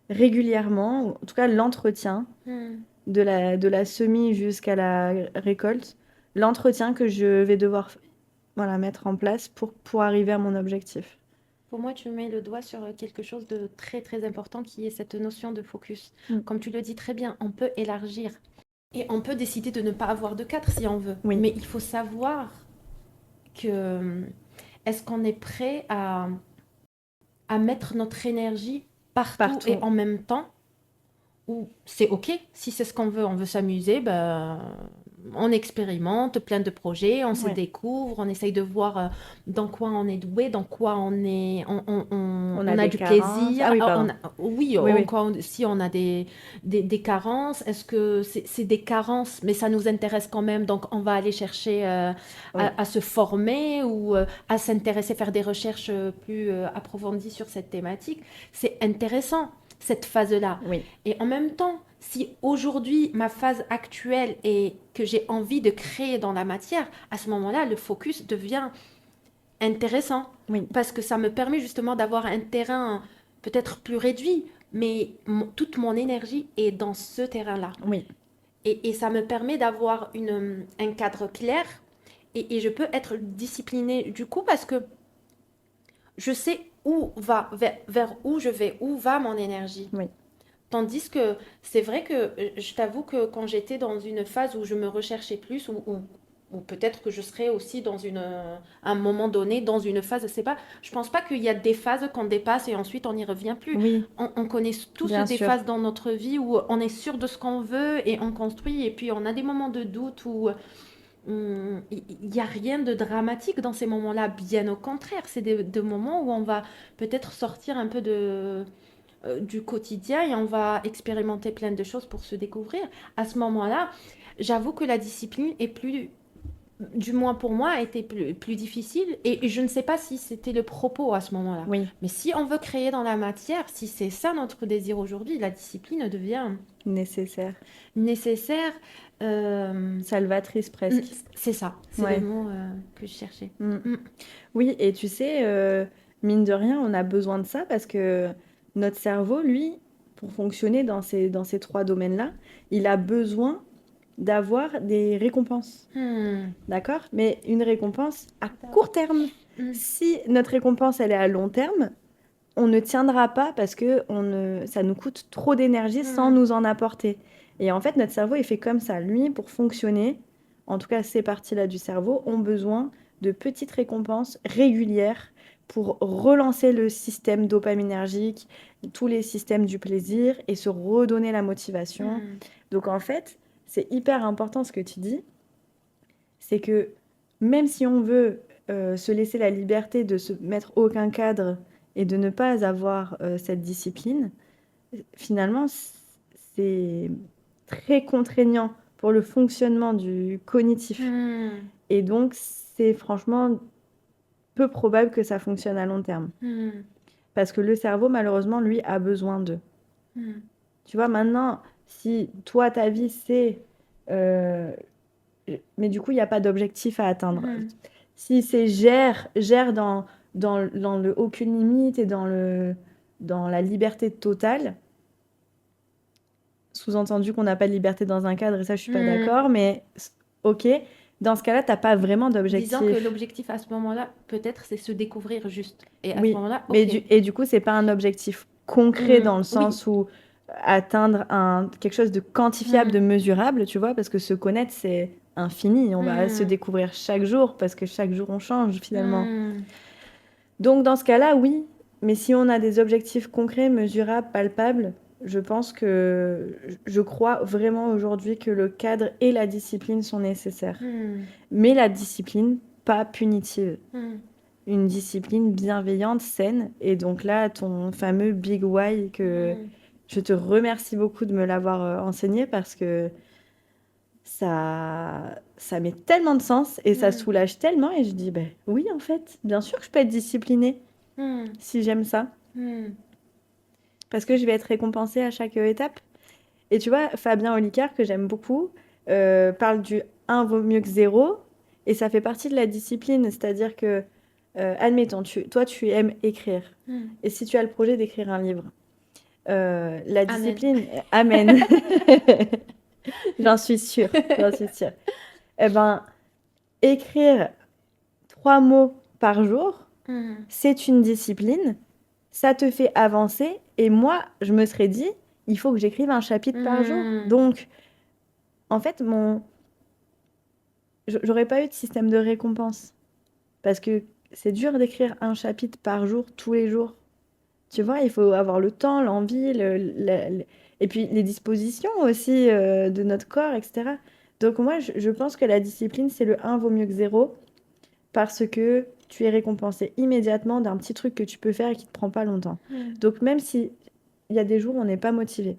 régulièrement, ou en tout cas l'entretien hmm. de la semis jusqu'à la récolte, l'entretien que je vais devoir voilà, mettre en place pour arriver à mon objectif. Pour moi, tu mets le doigt sur quelque chose de très très important qui est cette notion de focus. Mm. Comme tu le dis très bien, on peut élargir et on peut décider de ne pas avoir de cadre si on veut. Oui, Mais il faut savoir que est-ce qu'on est prêt à mettre notre énergie partout et partout. en même temps ou c'est OK, si c'est ce qu'on veut, on veut s'amuser, ben, on expérimente plein de projets, on se Ouais. découvre, on essaye de voir dans quoi on est doué, dans quoi On a on a des du carences. plaisir. Ah oui, Ah, pardon. oui, Oui, oui. si on a des carences, est-ce que c'est des carences, mais ça nous intéresse quand même, donc on va aller chercher Oui, à se former ou à s'intéresser, faire des recherches plus approfondies sur cette thématique. C'est intéressant, cette phase-là. oui, Et en même temps, si aujourd'hui ma phase actuelle est que j'ai envie de créer dans la matière, à ce moment-là, le focus devient intéressant oui, parce que ça me permet justement d'avoir un terrain peut-être plus réduit, mais toute mon énergie est dans ce terrain-là. oui, Et ça me permet d'avoir un cadre clair et je peux être disciplinée du coup parce que je sais vers où je vais, où va mon énergie. oui. Tandis que c'est vrai que je t'avoue que quand j'étais dans une phase où je me recherchais plus, ou peut-être que je serais aussi à un moment donné dans une phase, c'est pas, je pense pas qu'il y a des phases qu'on dépasse et ensuite on n'y revient plus. Oui, On connaît tous bien des sûr. phases dans notre vie où on est sûr de ce qu'on veut et on construit, et puis on a des moments de doute où il n'y a rien de dramatique dans ces moments-là, bien au contraire, c'est des moments où on va peut-être sortir un peu du quotidien et on va expérimenter plein de choses pour se découvrir. À ce moment-là, j'avoue que la discipline est plus, du moins pour moi, était plus difficile et je ne sais pas si c'était le propos à ce moment-là. Oui, Mais si on veut créer dans la matière, si c'est ça notre désir aujourd'hui, la discipline devient nécessaire. nécessaire. euh, Salvatrice presque. c'est ça, c'est le Ouais. mot que je cherchais. Mm. Mm. Oui, et tu sais, mine de rien, on a besoin de ça parce que notre cerveau, lui, pour fonctionner dans ces trois domaines-là, il a besoin d'avoir des récompenses. Hmm. D'accord? Mais une récompense à Tout à court terme. fait. Mm. Si notre récompense, elle est à long terme, on ne tiendra pas parce que ça nous coûte trop d'énergie sans Mm. nous en apporter. Et en fait, notre cerveau est fait comme ça. Lui, pour fonctionner, en tout cas ces parties-là du cerveau, ont besoin de petites récompenses régulières pour relancer le système dopaminergique, tous les systèmes du plaisir et se redonner la motivation. Mm. Donc en fait, c'est hyper important ce que tu dis, c'est que même si on veut se laisser la liberté de se mettre aucun cadre et de ne pas avoir cette discipline, finalement, c'est très contraignant pour le fonctionnement du cognitif. Mm. Et donc, c'est franchement peu probable que ça fonctionne à long terme. Mm. Parce que le cerveau, malheureusement, lui, a besoin d'eux. Mm. Tu vois, maintenant, si toi, ta vie, c'est... euh, mais du coup, il n'y a pas d'objectif à atteindre. Mm. Si c'est gère dans le aucune limite et dans la liberté totale, sous-entendu qu'on n'a pas de liberté dans un cadre, et ça, je suis pas Hmm. d'accord, mais ok, dans ce cas-là, t'as pas vraiment Disons que d'objectif. l'objectif à ce moment-là, peut-être, c'est se découvrir juste. Et à ce Oui, moment-là, mais ok. du coup, c'est pas un objectif concret Hmm. dans le Oui. sens où atteindre quelque chose de quantifiable, de Hmm. mesurable, tu vois, parce que se connaître, c'est infini. On va se Hmm. découvrir chaque jour parce que chaque jour, on change finalement. Hmm. Donc, dans ce cas-là, oui, mais si on a des objectifs concrets, mesurables, palpables, je pense que je crois vraiment aujourd'hui que le cadre et la discipline sont nécessaires. Hmm. Mais la discipline, pas punitive, Hmm. une discipline bienveillante, saine. Et donc là, ton fameux Big Why, que Hmm. je te remercie beaucoup de me l'avoir enseigné parce que ça met tellement de sens et ça Hmm. soulage tellement. Et je dis, ben oui, en fait, bien sûr que je peux être disciplinée Hmm. si j'aime ça. Hmm. Parce que je vais être récompensée à chaque étape. Et tu vois, Fabien Olicard, que j'aime beaucoup, parle du un vaut mieux que zéro. Et ça fait partie de la discipline. C'est-à-dire que, admettons, toi, tu aimes écrire. Hmm. Et si tu as le projet d'écrire un livre, la Amen. discipline, amen, j'en suis sûre, j'en suis sûre. Eh ben, écrire 3 mots par jour, Hmm. c'est une discipline, ça te fait avancer. Et moi, je me serais dit, il faut que j'écrive un chapitre par jour. Hmm. Donc, en fait, j'aurais pas eu de système de récompense. Parce que c'est dur d'écrire un chapitre par jour, tous les jours. Tu vois, il faut avoir le temps, l'envie, et puis les dispositions aussi de notre corps, etc. Donc moi, je pense que la discipline, c'est le un vaut mieux que zéro, parce que tu es récompensé immédiatement d'un petit truc que tu peux faire et qui ne te prend pas longtemps. Hmm. Donc même si il y a des jours où on n'est pas motivé,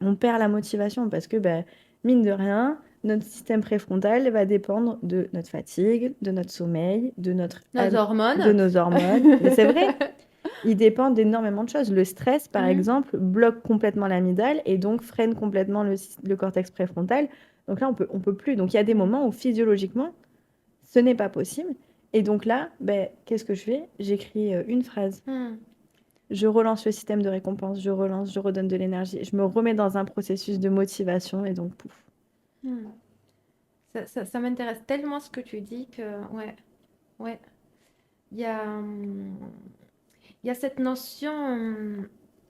on perd la motivation parce que, ben, mine de rien, notre système préfrontal va dépendre de notre fatigue, de notre sommeil, Nos de hormones. nos hormones. Mais c'est vrai, ils dépendent d'énormément de choses. Le stress, par Hmm. exemple, bloque complètement l'amygdale et donc freine complètement le cortex préfrontal. Donc là, on peut plus. Donc il y a des Hmm. moments où physiologiquement, ce n'est pas possible. Et donc là, ben, qu'est-ce que je fais? J'écris une phrase. Hmm. Je relance le système de récompense, je relance, je redonne de l'énergie. Je me remets dans un processus de motivation et donc pouf. Hmm. Ça m'intéresse tellement ce que tu dis que, ouais, ouais. Il y a, il y a cette notion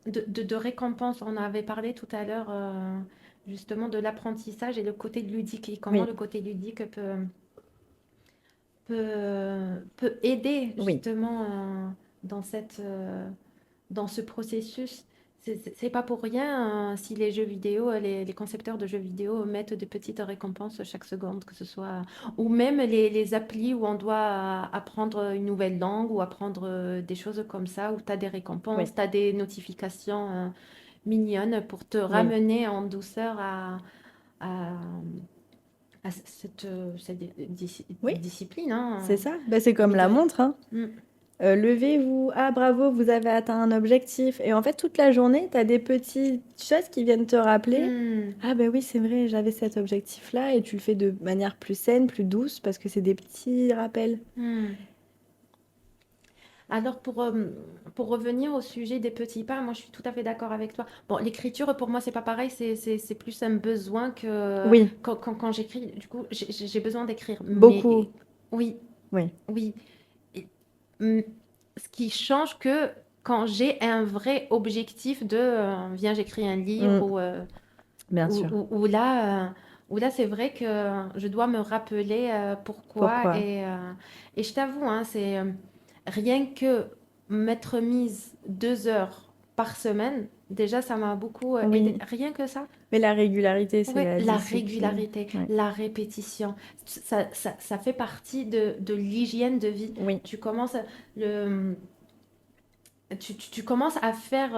de récompense. On avait parlé tout à l'heure justement de l'apprentissage et le côté ludique et comment Oui, le côté ludique peut aider oui. justement dans dans ce processus. C'est pas pour rien si les jeux vidéo, les concepteurs de jeux vidéo mettent de petites récompenses chaque seconde, que ce soit, ou même les applis où on doit apprendre une nouvelle langue ou apprendre des choses comme ça, où tu as des Oui, récompenses, tu as des notifications mignonnes pour te oui, ramener en douceur à, à cette oui, discipline. c'est Hein. ça. Ben, c'est comme Mine de la rien. montre, hein. Mm. Levez-vous, ah bravo, vous avez atteint un objectif. Et en fait, toute la journée, tu as des petites choses qui viennent te rappeler. Mm. Ah ben oui, c'est vrai, j'avais cet objectif-là et tu le fais de manière plus saine, plus douce parce que c'est des petits rappels. Mm. Alors pour revenir au sujet des petits pas, moi je suis tout à fait d'accord avec toi. Bon, l'écriture pour moi c'est pas pareil, c'est plus un besoin que Oui, quand j'écris, du coup j'ai besoin d'écrire. beaucoup. Mais oui, Oui, oui. Et, mm, ce qui change que quand j'ai un vrai objectif de viens j'écris un livre mm, bien sûr. où là c'est vrai que je dois me rappeler pourquoi Pourquoi? et je t'avoue hein, c'est rien que m'être mise 2 heures par semaine déjà ça m'a beaucoup aidé Oui, rien que ça. mais la régularité, c'est Ouais, la la discipline. régularité, Ouais. la répétition, ça fait partie de l'hygiène de vie. Oui, Tu commences le, tu commences à faire.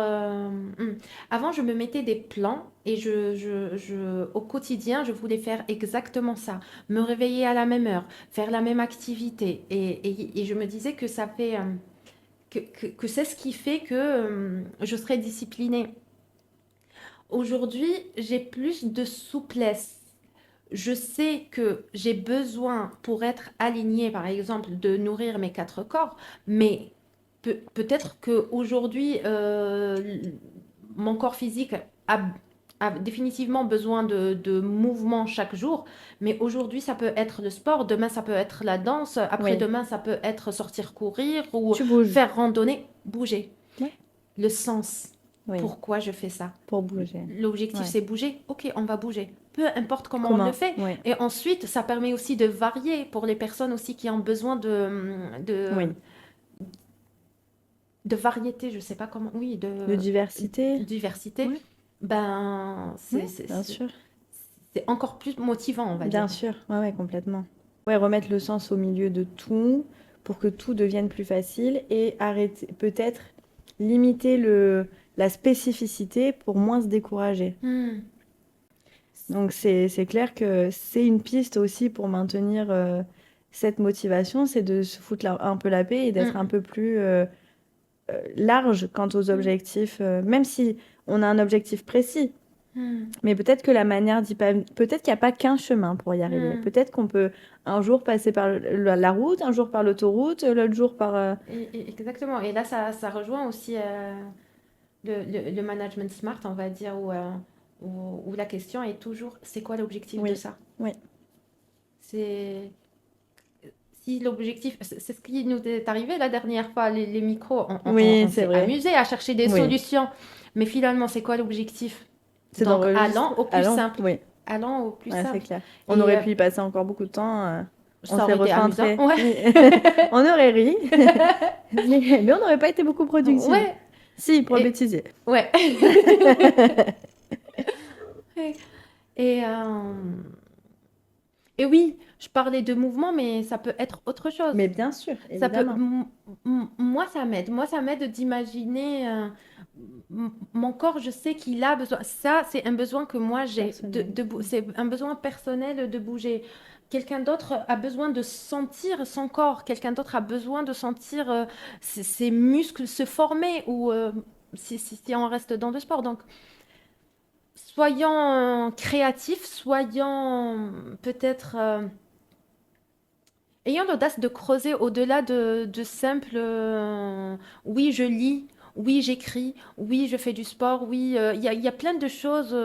Avant, je me mettais des plans et au quotidien, je voulais faire exactement ça. Me réveiller à la même heure, faire la même activité. Et je me disais que ça fait. Que c'est ce qui fait que je serai disciplinée. Aujourd'hui, j'ai plus de souplesse. je sais que j'ai besoin pour être alignée, par exemple, de nourrir mes quatre corps, mais peut-être qu'aujourd'hui, mon corps physique a, a définitivement besoin de mouvement chaque jour, mais aujourd'hui, ça peut être le sport, demain, ça peut être la danse, Oui, après-demain, ça peut être sortir courir ou tu bouges. faire randonnée, bouger. Ouais, Le sens, oui, pourquoi je fais ça? pour bouger. L'objectif, Ouais. c'est bouger. Ok, on va bouger. Peu importe comment on le Comment? fait. Oui, Et ensuite, ça permet aussi de varier pour les personnes aussi qui ont besoin oui. de variété, je sais pas comment, oui, De de diversité? diversité. Oui, Ben, oui, bien sûr. c'est encore plus motivant, on va Bien dire. sûr, ouais, ouais, complètement. Ouais, remettre le sens au milieu de tout pour que tout devienne plus facile et arrêter, peut-être limiter la spécificité pour moins se décourager. Hmm. Donc c'est clair que c'est une piste aussi pour maintenir cette motivation, c'est de se foutre un peu la paix et d'être un Hmm. peu plus large quant aux Hmm. objectifs, même si on a un objectif précis. Hmm. Mais peut-être que la manière d'y peut-être qu'il n'y a pas qu'un chemin pour y arriver. Hmm. Peut-être qu'on peut un jour passer par la route, un jour par l'autoroute, l'autre jour par... Exactement. Et là, ça rejoint aussi le management smart, on va dire, où la question est toujours, c'est quoi l'objectif de Oui, ça? oui, C'est si l'objectif, c'est ce qui nous est arrivé la dernière fois, les micros, oui, on c'est s'est vrai. amusé à chercher des Oui, solutions, mais finalement, c'est quoi l'objectif? c'est Donc, d'enregistrer. allons au plus Allons, simple, oui, allons au plus ouais, c'est simple. clair. On Et aurait pu y passer encore beaucoup de temps. On ça s'est aurait été amusant, recentré. ouais. Oui. On aurait ri, mais on n'aurait pas été beaucoup productif. Ouais, Si, pour le et bêtisier. ouais. Et, et oui, je parlais de mouvement, mais ça peut être autre chose. Mais bien sûr, Ça peut, évidemment. moi, ça m'aide. Moi, ça m'aide d'imaginer mon corps, je sais qu'il a besoin. Ça, c'est un besoin que moi j'ai. Personnel. C'est un besoin personnel de bouger. Quelqu'un d'autre a besoin de sentir son corps. Quelqu'un d'autre a besoin de sentir ses muscles se former ou si on reste dans le sport. Donc, soyons créatifs, soyons peut-être. Ayant l'audace de creuser au-delà de simples oui, je lis, oui, j'écris, oui, je fais du sport, oui, il y a plein de choses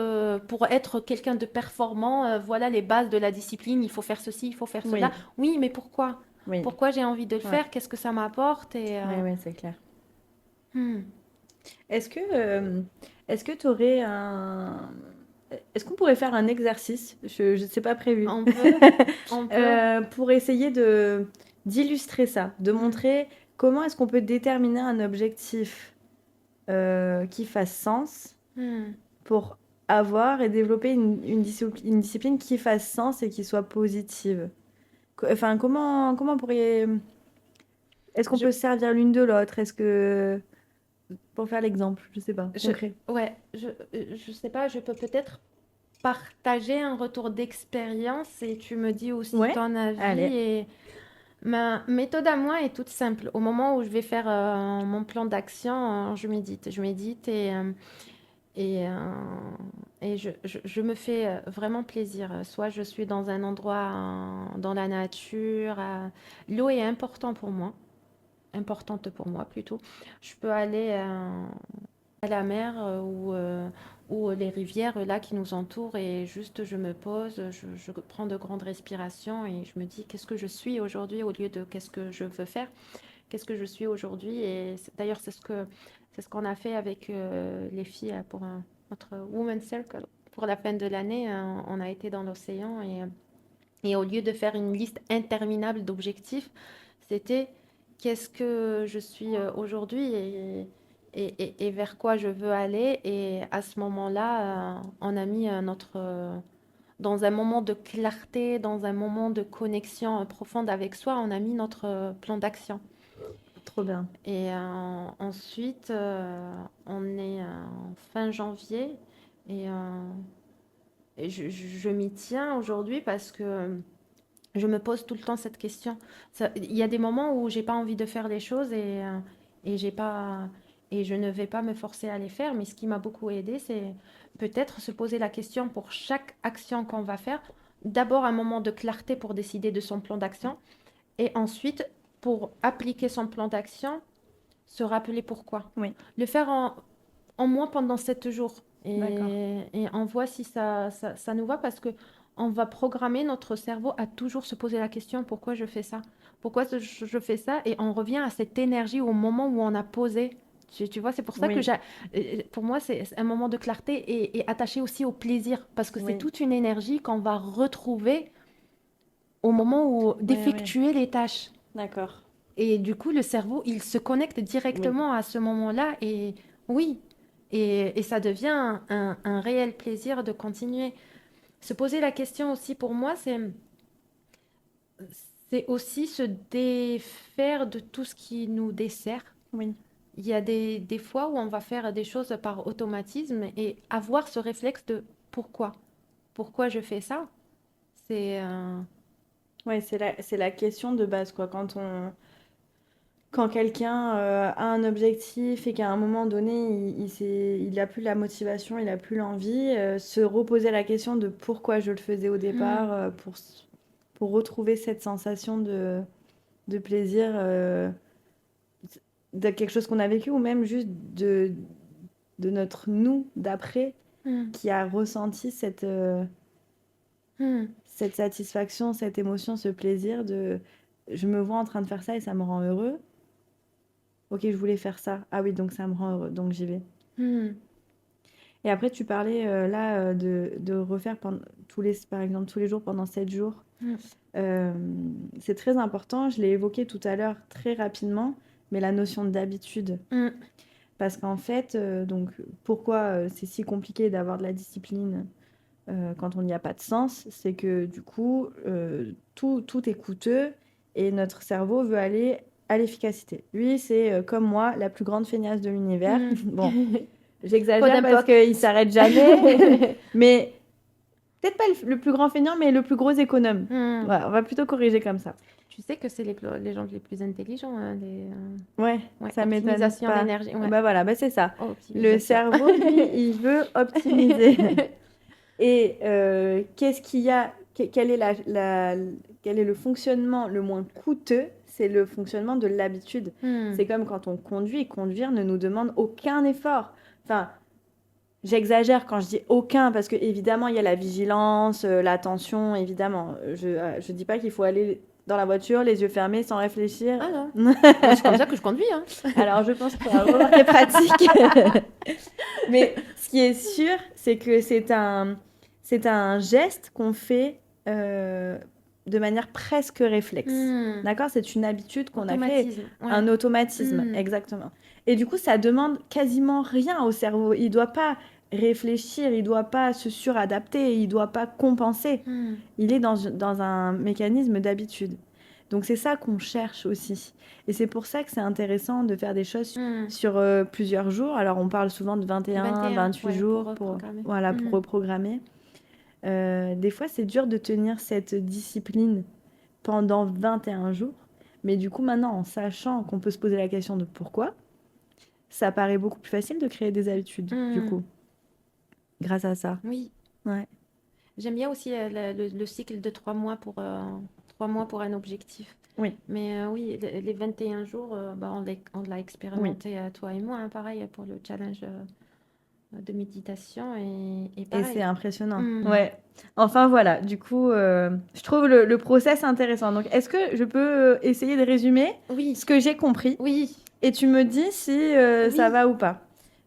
pour être quelqu'un de performant. Voilà les bases de la discipline, il faut faire ceci, il faut faire cela. Oui, Oui, mais pourquoi? oui, Pourquoi j'ai envie de le ouais, faire? Qu'est-ce que ça m'apporte? ouais, ouais, c'est clair. Hmm, Est-ce que tu aurais un... Est-ce qu'on pourrait faire un exercice? Je ne sais pas prévu. on peut, on peut. Pour essayer de d'illustrer ça, de Hmm, montrer comment est-ce qu'on peut déterminer un objectif qui fasse sens hmm. pour avoir et développer une discipline qui fasse sens et qui soit positive. Enfin, comment on pourrait... Est-ce qu'on Je, peut se servir l'une de l'autre? Est-ce que... Pour faire l'exemple, je sais pas, je, concret. ouais, je sais pas, je peux peut-être partager un retour d'expérience et tu me dis aussi Ouais, ton avis. allez. Et ma méthode à moi est toute simple. Au moment où je vais faire mon plan d'action, je médite. Je médite et, euh, et je me fais vraiment plaisir. Soit je suis dans un endroit dans la nature. L'eau est importante pour moi plutôt. Je peux aller à la mer ou les rivières là qui nous entourent et juste je me pose, je prends de grandes respirations et je me dis qu'est-ce que je suis aujourd'hui au lieu de qu'est-ce que je veux faire, qu'est-ce que je suis aujourd'hui. Et d'ailleurs c'est ce qu'on a fait avec les filles pour notre Women's Circle. Pour la fin de l'année, on a été dans l'océan et au lieu de faire une liste interminable d'objectifs, c'était qu'est-ce que je suis aujourd'hui et vers quoi je veux aller. Et à ce moment-là, on a mis dans un moment de clarté, dans un moment de connexion profonde avec soi, on a mis notre plan d'action. Trop bien. Et ensuite, on est en fin janvier et je m'y tiens aujourd'hui parce que je me pose tout le temps cette question. Il y a des moments où j'ai pas envie de faire les choses et j'ai pas et je ne vais pas me forcer à les faire. Mais ce qui m'a beaucoup aidé, c'est peut-être se poser la question pour chaque action qu'on va faire. d'abord un moment de clarté pour décider de son plan d'action et ensuite, pour appliquer son plan d'action, se rappeler pourquoi. Oui, Le faire en moins pendant 7 jours. d'accord. Et on voit si ça nous va parce que on va programmer notre cerveau à toujours se poser la question pourquoi je fais ça? Pourquoi je fais ça? Et on revient à cette énergie au moment où on a posé. Tu vois, c'est pour ça que Oui, pour moi, c'est un moment de clarté et attaché aussi au plaisir parce que c'est oui, toute une énergie qu'on va retrouver au moment où oui, oui, d'effectuer les tâches. d'accord. Et du coup, le cerveau, il se connecte Oui, directement à ce moment-là et oui, et ça devient un réel plaisir de continuer. Se poser la question aussi pour moi, c'est aussi se défaire de tout ce qui nous dessert. oui. Il y a des fois où on va faire des choses par automatisme et avoir ce réflexe de pourquoi? Pourquoi je fais ça? C'est Ouais, c'est la question de base, quoi. Quand quelqu'un a un objectif et qu'à un moment donné, il a plus la motivation, il a plus l'envie, se reposer la question de pourquoi je le faisais au départ, Hmm, pour retrouver cette sensation de plaisir, de quelque chose qu'on a vécu ou même juste de notre nous d'après hmm, qui a ressenti hmm, cette satisfaction, cette émotion, ce plaisir de je me vois en train de faire ça et ça me rend heureux. Ok, je voulais faire ça. Ah oui, donc ça me rend heureux, donc j'y vais. hmm, Et après, tu parlais là de refaire par exemple, tous les jours pendant 7 jours. hmm, Euh, c'est très important, je l'ai évoqué tout à l'heure très rapidement, mais la notion d'habitude. hmm, Parce qu'en fait, donc, pourquoi c'est si compliqué d'avoir de la discipline quand on n'y a pas de sens, c'est que du coup, tout est coûteux et notre cerveau veut aller à l'efficacité. Lui, c'est comme moi, la plus grande feignasse de l'univers. hmm. Bon, Peau j'exagère parce d'impoque. qu'il s'arrête jamais, mais peut-être pas le plus grand feignant, mais le plus gros économe. Hmm. Voilà, on va plutôt corriger comme ça. Tu sais que c'est les gens les plus intelligents, hein, Ouais, ouais, ça m'étonne optimisation pas. d'énergie. Ouais. Bah voilà, bah c'est ça. Oh, Le optimisation. cerveau, lui, il veut optimiser. Et qu'est-ce qu'il y a, quel est quel est le fonctionnement le moins coûteux? C'est le fonctionnement de l'habitude. Hmm. C'est comme quand on conduit, conduire ne nous demande aucun effort. Enfin, j'exagère quand je dis aucun, parce que évidemment, il y a la vigilance, l'attention, évidemment. Je dis pas qu'il faut aller dans la voiture, les yeux fermés, sans réfléchir. Ah non. Moi, c'est comme ça que je conduis, hein. Alors, je pense qu'il faut avoir remarqué pratique. Mais ce qui est sûr, c'est que c'est un geste qu'on fait de manière presque réflexe. Hmm. D'accord? C'est une habitude qu'on a créée, Automatisme. Ouais. un automatisme, Hmm. exactement. Et du coup, ça demande quasiment rien au cerveau. Il ne doit pas réfléchir, il ne doit pas se suradapter, il ne doit pas compenser. Hmm. Il est dans un mécanisme d'habitude. Donc c'est ça qu'on cherche aussi. Et c'est pour ça que c'est intéressant de faire des choses Hmm. sur plusieurs jours. Alors on parle souvent de 21, 21, 28 ouais, pour jours reprogrammer. voilà, pour Hmm. reprogrammer. Des fois c'est dur de tenir cette discipline pendant 21 jours. Mais du coup maintenant en sachant qu'on peut se poser la question de pourquoi, ça paraît beaucoup plus facile de créer des habitudes du Hmm. coup, grâce à ça. Oui. Ouais. J'aime bien aussi le cycle de 3 mois 3 mois pour un objectif. Oui, Mais oui, les 21 jours, bah, on l'a oui. expérimenté, toi et moi, hein, pareil, pour le challenge de méditation et Et c'est pareil. impressionnant. Hmm. Ouais. Enfin voilà, du coup, je trouve le process intéressant. Donc, est-ce que je peux essayer de résumer Oui, ce que j'ai compris oui, et tu me dis si ça oui. va ou pas?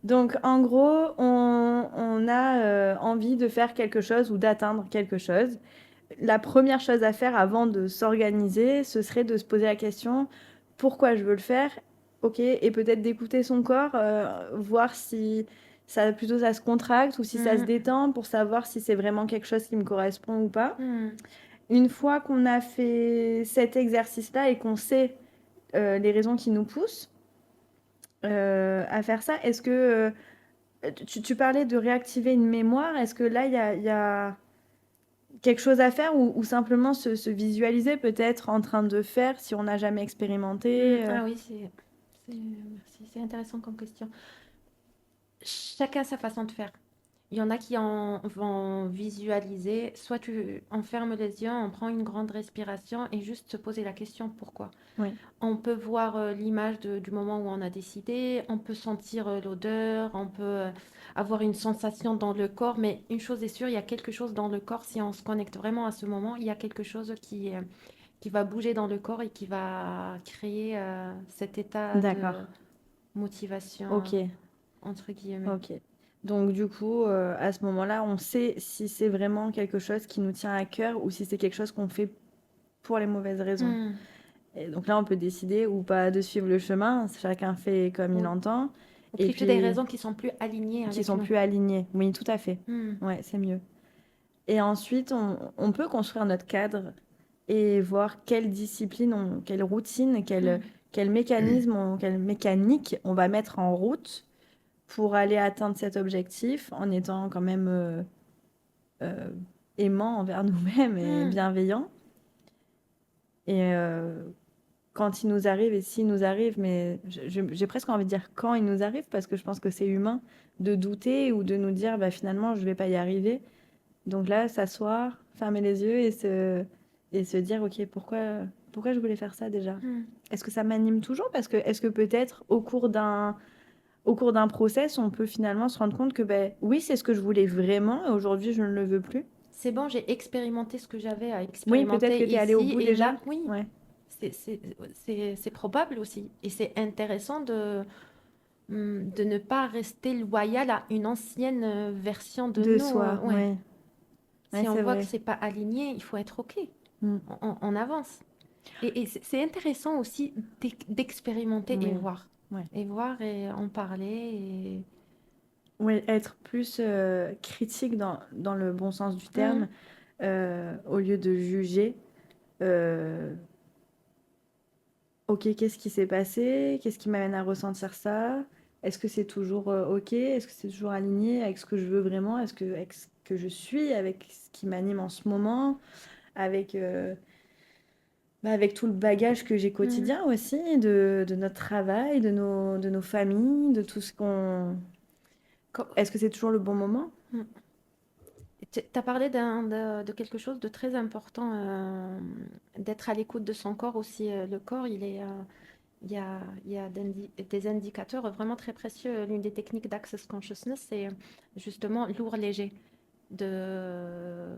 Donc, en gros, on a envie de faire quelque chose ou d'atteindre quelque chose. La première chose à faire avant de s'organiser, ce serait de se poser la question, pourquoi je veux le faire? Ok, et peut-être d'écouter son corps, voir si plutôt ça se contracte ou si ça se Hmm, détend pour savoir si c'est vraiment quelque chose qui me correspond ou pas. hmm, Une fois qu'on a fait cet exercice-là et qu'on sait les raisons qui nous poussent à faire ça, est-ce que tu parlais de réactiver une mémoire? Est-ce que là, il y a quelque chose à faire ou simplement se visualiser peut-être en train de faire si on n'a jamais expérimenté Ah oui, merci, c'est intéressant comme question. Chacun sa façon de faire. Il y en a qui vont visualiser, soit on ferme les yeux, on prend une grande respiration et juste se poser la question pourquoi. Oui, On peut voir l'image du moment où on a décidé, on peut sentir l'odeur, on peut avoir une sensation dans le corps, mais une chose est sûre, il y a quelque chose dans le corps, si on se connecte vraiment à ce moment, il y a quelque chose qui va bouger dans le corps et qui va créer cet état d'accord. de motivation, Ok, entre guillemets. ok. Donc du coup, à ce moment-là, on sait si c'est vraiment quelque chose qui nous tient à cœur ou si c'est quelque chose qu'on fait pour les mauvaises raisons. Hmm. Et donc là, on peut décider ou pas de suivre le chemin. Chacun fait comme il Ou, entend. ou Et plutôt des puis, raisons qui sont plus alignées qui avec sont nous. plus alignés. Oui, tout à fait. Hmm. Ouais, c'est mieux. Et ensuite, on peut construire notre cadre et voir quelle discipline, quelle routine, Hmm. quel mécanisme, quelle mécanique on va mettre en route pour aller atteindre cet objectif en étant quand même euh, aimant envers nous-mêmes et Hmm. bienveillant. Et quand il nous arrive et s'il nous arrive, mais j'ai presque envie de dire quand il nous arrive, parce que je pense que c'est humain de douter ou de nous dire bah, finalement je vais pas y arriver. Donc là, s'asseoir, fermer les yeux et se dire ok, pourquoi je voulais faire ça déjà? Hmm. Est-ce que ça m'anime toujours? Parce que est-ce que peut-être au cours d'un process, on peut finalement se rendre compte que ben, oui, c'est ce que je voulais vraiment et aujourd'hui je ne le veux plus. C'est bon, j'ai expérimenté ce que j'avais à Oui, peut-être que expérimenter tu es allé au ici bout et déjà. là, oui, Ouais. c'est c'est- c'est probable aussi. Et c'est intéressant de ne pas rester loyal à une ancienne version de De nous. soi, Ouais. ouais. Ouais, Si on c'est voit que vrai. c'est pas aligné, il faut être OK. Mm. On avance. Et c'est intéressant aussi d'expérimenter Oui, ouais. et voir et en parler. Ouais, être plus critique dans le bon sens du Hmm. terme, au lieu de juger. euh, ok, qu'est-ce qui s'est passé? Qu'est-ce qui m'amène à ressentir ça? Est-ce que c'est toujours ok? Est-ce que c'est toujours aligné avec ce que je veux vraiment? Avec ce que je suis, avec ce qui m'anime en ce moment, avec, bah, avec tout le bagage que j'ai Hmm. quotidien aussi, de notre travail, de nos familles, de tout ce qu'on... Co- Est-ce que c'est toujours le bon moment? hmm. Tu as parlé de quelque chose de très important, d'être à l'écoute de son corps aussi. Le corps, il y a des indicateurs vraiment très précieux. L'une des techniques d'Access Consciousness, c'est justement lourd-léger. De,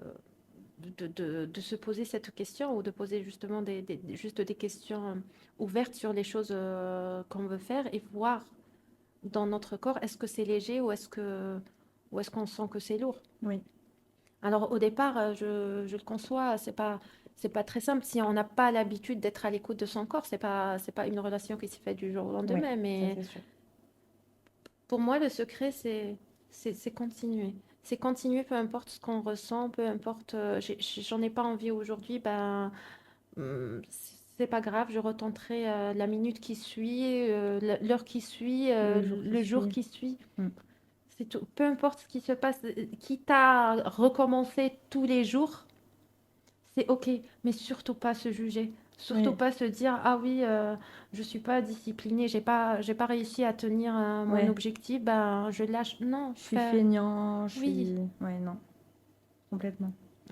de se poser cette question ou de poser justement juste des questions ouvertes sur les choses qu'on veut faire et voir dans notre corps, est-ce que c'est léger ou est-ce qu'on sent que c'est lourd? Oui, Alors au départ, je le conçois, c'est pas très simple. Si on n'a pas l'habitude d'être à l'écoute de son corps, c'est pas une relation qui se fait du jour au oui, lendemain. ça Mais c'est sûr. pour moi, le secret, c'est continuer. C'est continuer, peu importe ce qu'on ressent, peu importe. J'en ai pas envie aujourd'hui, ben, c'est pas grave, je retenterai la minute qui suit, l'heure qui suit, Le jour qui le jour suit. qui suit. Mm. C'est tout. Peu importe ce qui se passe, quitte à recommencer tous les jours, c'est OK, mais surtout pas se juger. Surtout Oui, pas se dire, ah oui, je suis pas disciplinée, j'ai pas réussi à tenir mon ouais. objectif, ben je lâche. Non, Je suis feignant, je oui. suis... Ouais, non, complètement.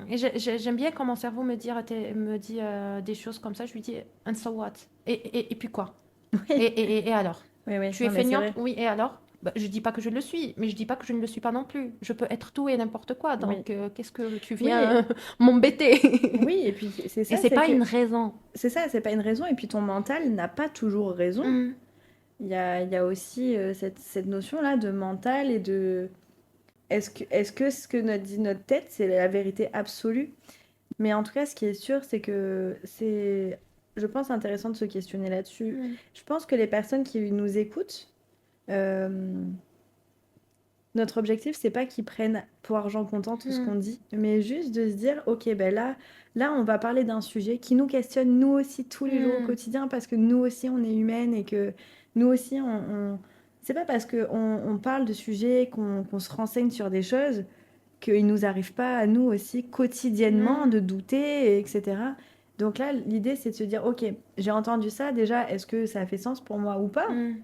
Et j'aime bien quand mon cerveau me dit des choses comme ça. Je lui dis, and so what? Et puis quoi? Oui, Et alors? oui, oui, Tu es non mais c'est feignante? vrai. Oui, et alors? Bah, je dis pas que je le suis, mais je dis pas que je ne le suis pas non plus. Je peux être tout et n'importe quoi. Oui, Donc, qu'est-ce que tu oui, viens m'embêter? oui, et puis c'est Et ça, c'est c'est pas que... une raison. C'est ça, c'est pas une raison, et puis ton mental n'a pas toujours raison. Hmm. Il y a aussi cette notion-là de mental et de... est-ce que ce que dit notre tête, c'est la vérité absolue? Mais en tout cas, ce qui est sûr, c'est que c'est, je pense, intéressant de se questionner là-dessus. Hmm. Je pense que les personnes qui nous écoutent, euh, notre objectif, c'est pas qu'ils prennent pour argent comptant tout ce Hmm. qu'on dit, mais juste de se dire, ok, ben là, on va parler d'un sujet qui nous questionne nous aussi tous les jours au Hmm. quotidien, parce que nous aussi, on est humaines et que nous aussi, c'est pas parce qu'on on parle de sujets, qu'on se renseigne sur des choses, qu'il nous arrive pas à nous aussi quotidiennement Hmm. de douter, etc. Donc là, l'idée, c'est de se dire, ok, j'ai entendu ça, déjà, est-ce que ça fait sens pour moi ou pas? Hmm.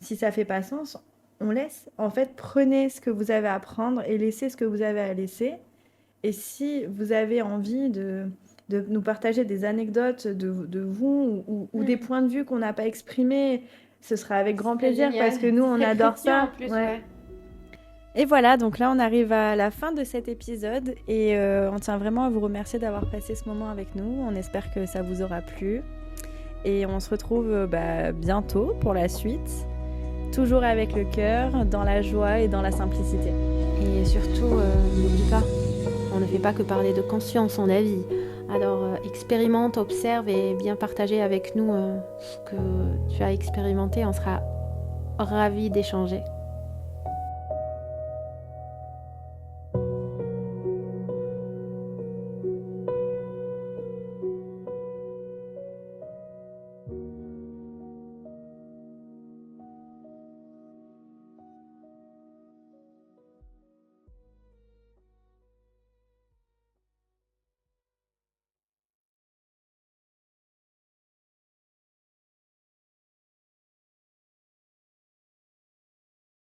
Si ça fait pas sens, on laisse. En fait, prenez ce que vous avez à prendre et laissez ce que vous avez à laisser. Et si vous avez envie de nous partager des anecdotes de vous ou des Hmm. points de vue qu'on n'a pas exprimés, ce sera avec Ce grand serait plaisir parce génial. que nous, Ce on serait adore précieux en ça. plus, Ouais. ouais. Et voilà, donc là, on arrive à la fin de cet épisode et on tient vraiment à vous remercier d'avoir passé ce moment avec nous. On espère que ça vous aura plu et on se retrouve bientôt pour la suite. Toujours avec le cœur, dans la joie et dans la simplicité. Et surtout, n'oublie pas, on ne fait pas que parler de conscience, on a vie. Alors, expérimente, observe et bien partager avec nous ce que tu as expérimenté. On sera ravis d'échanger.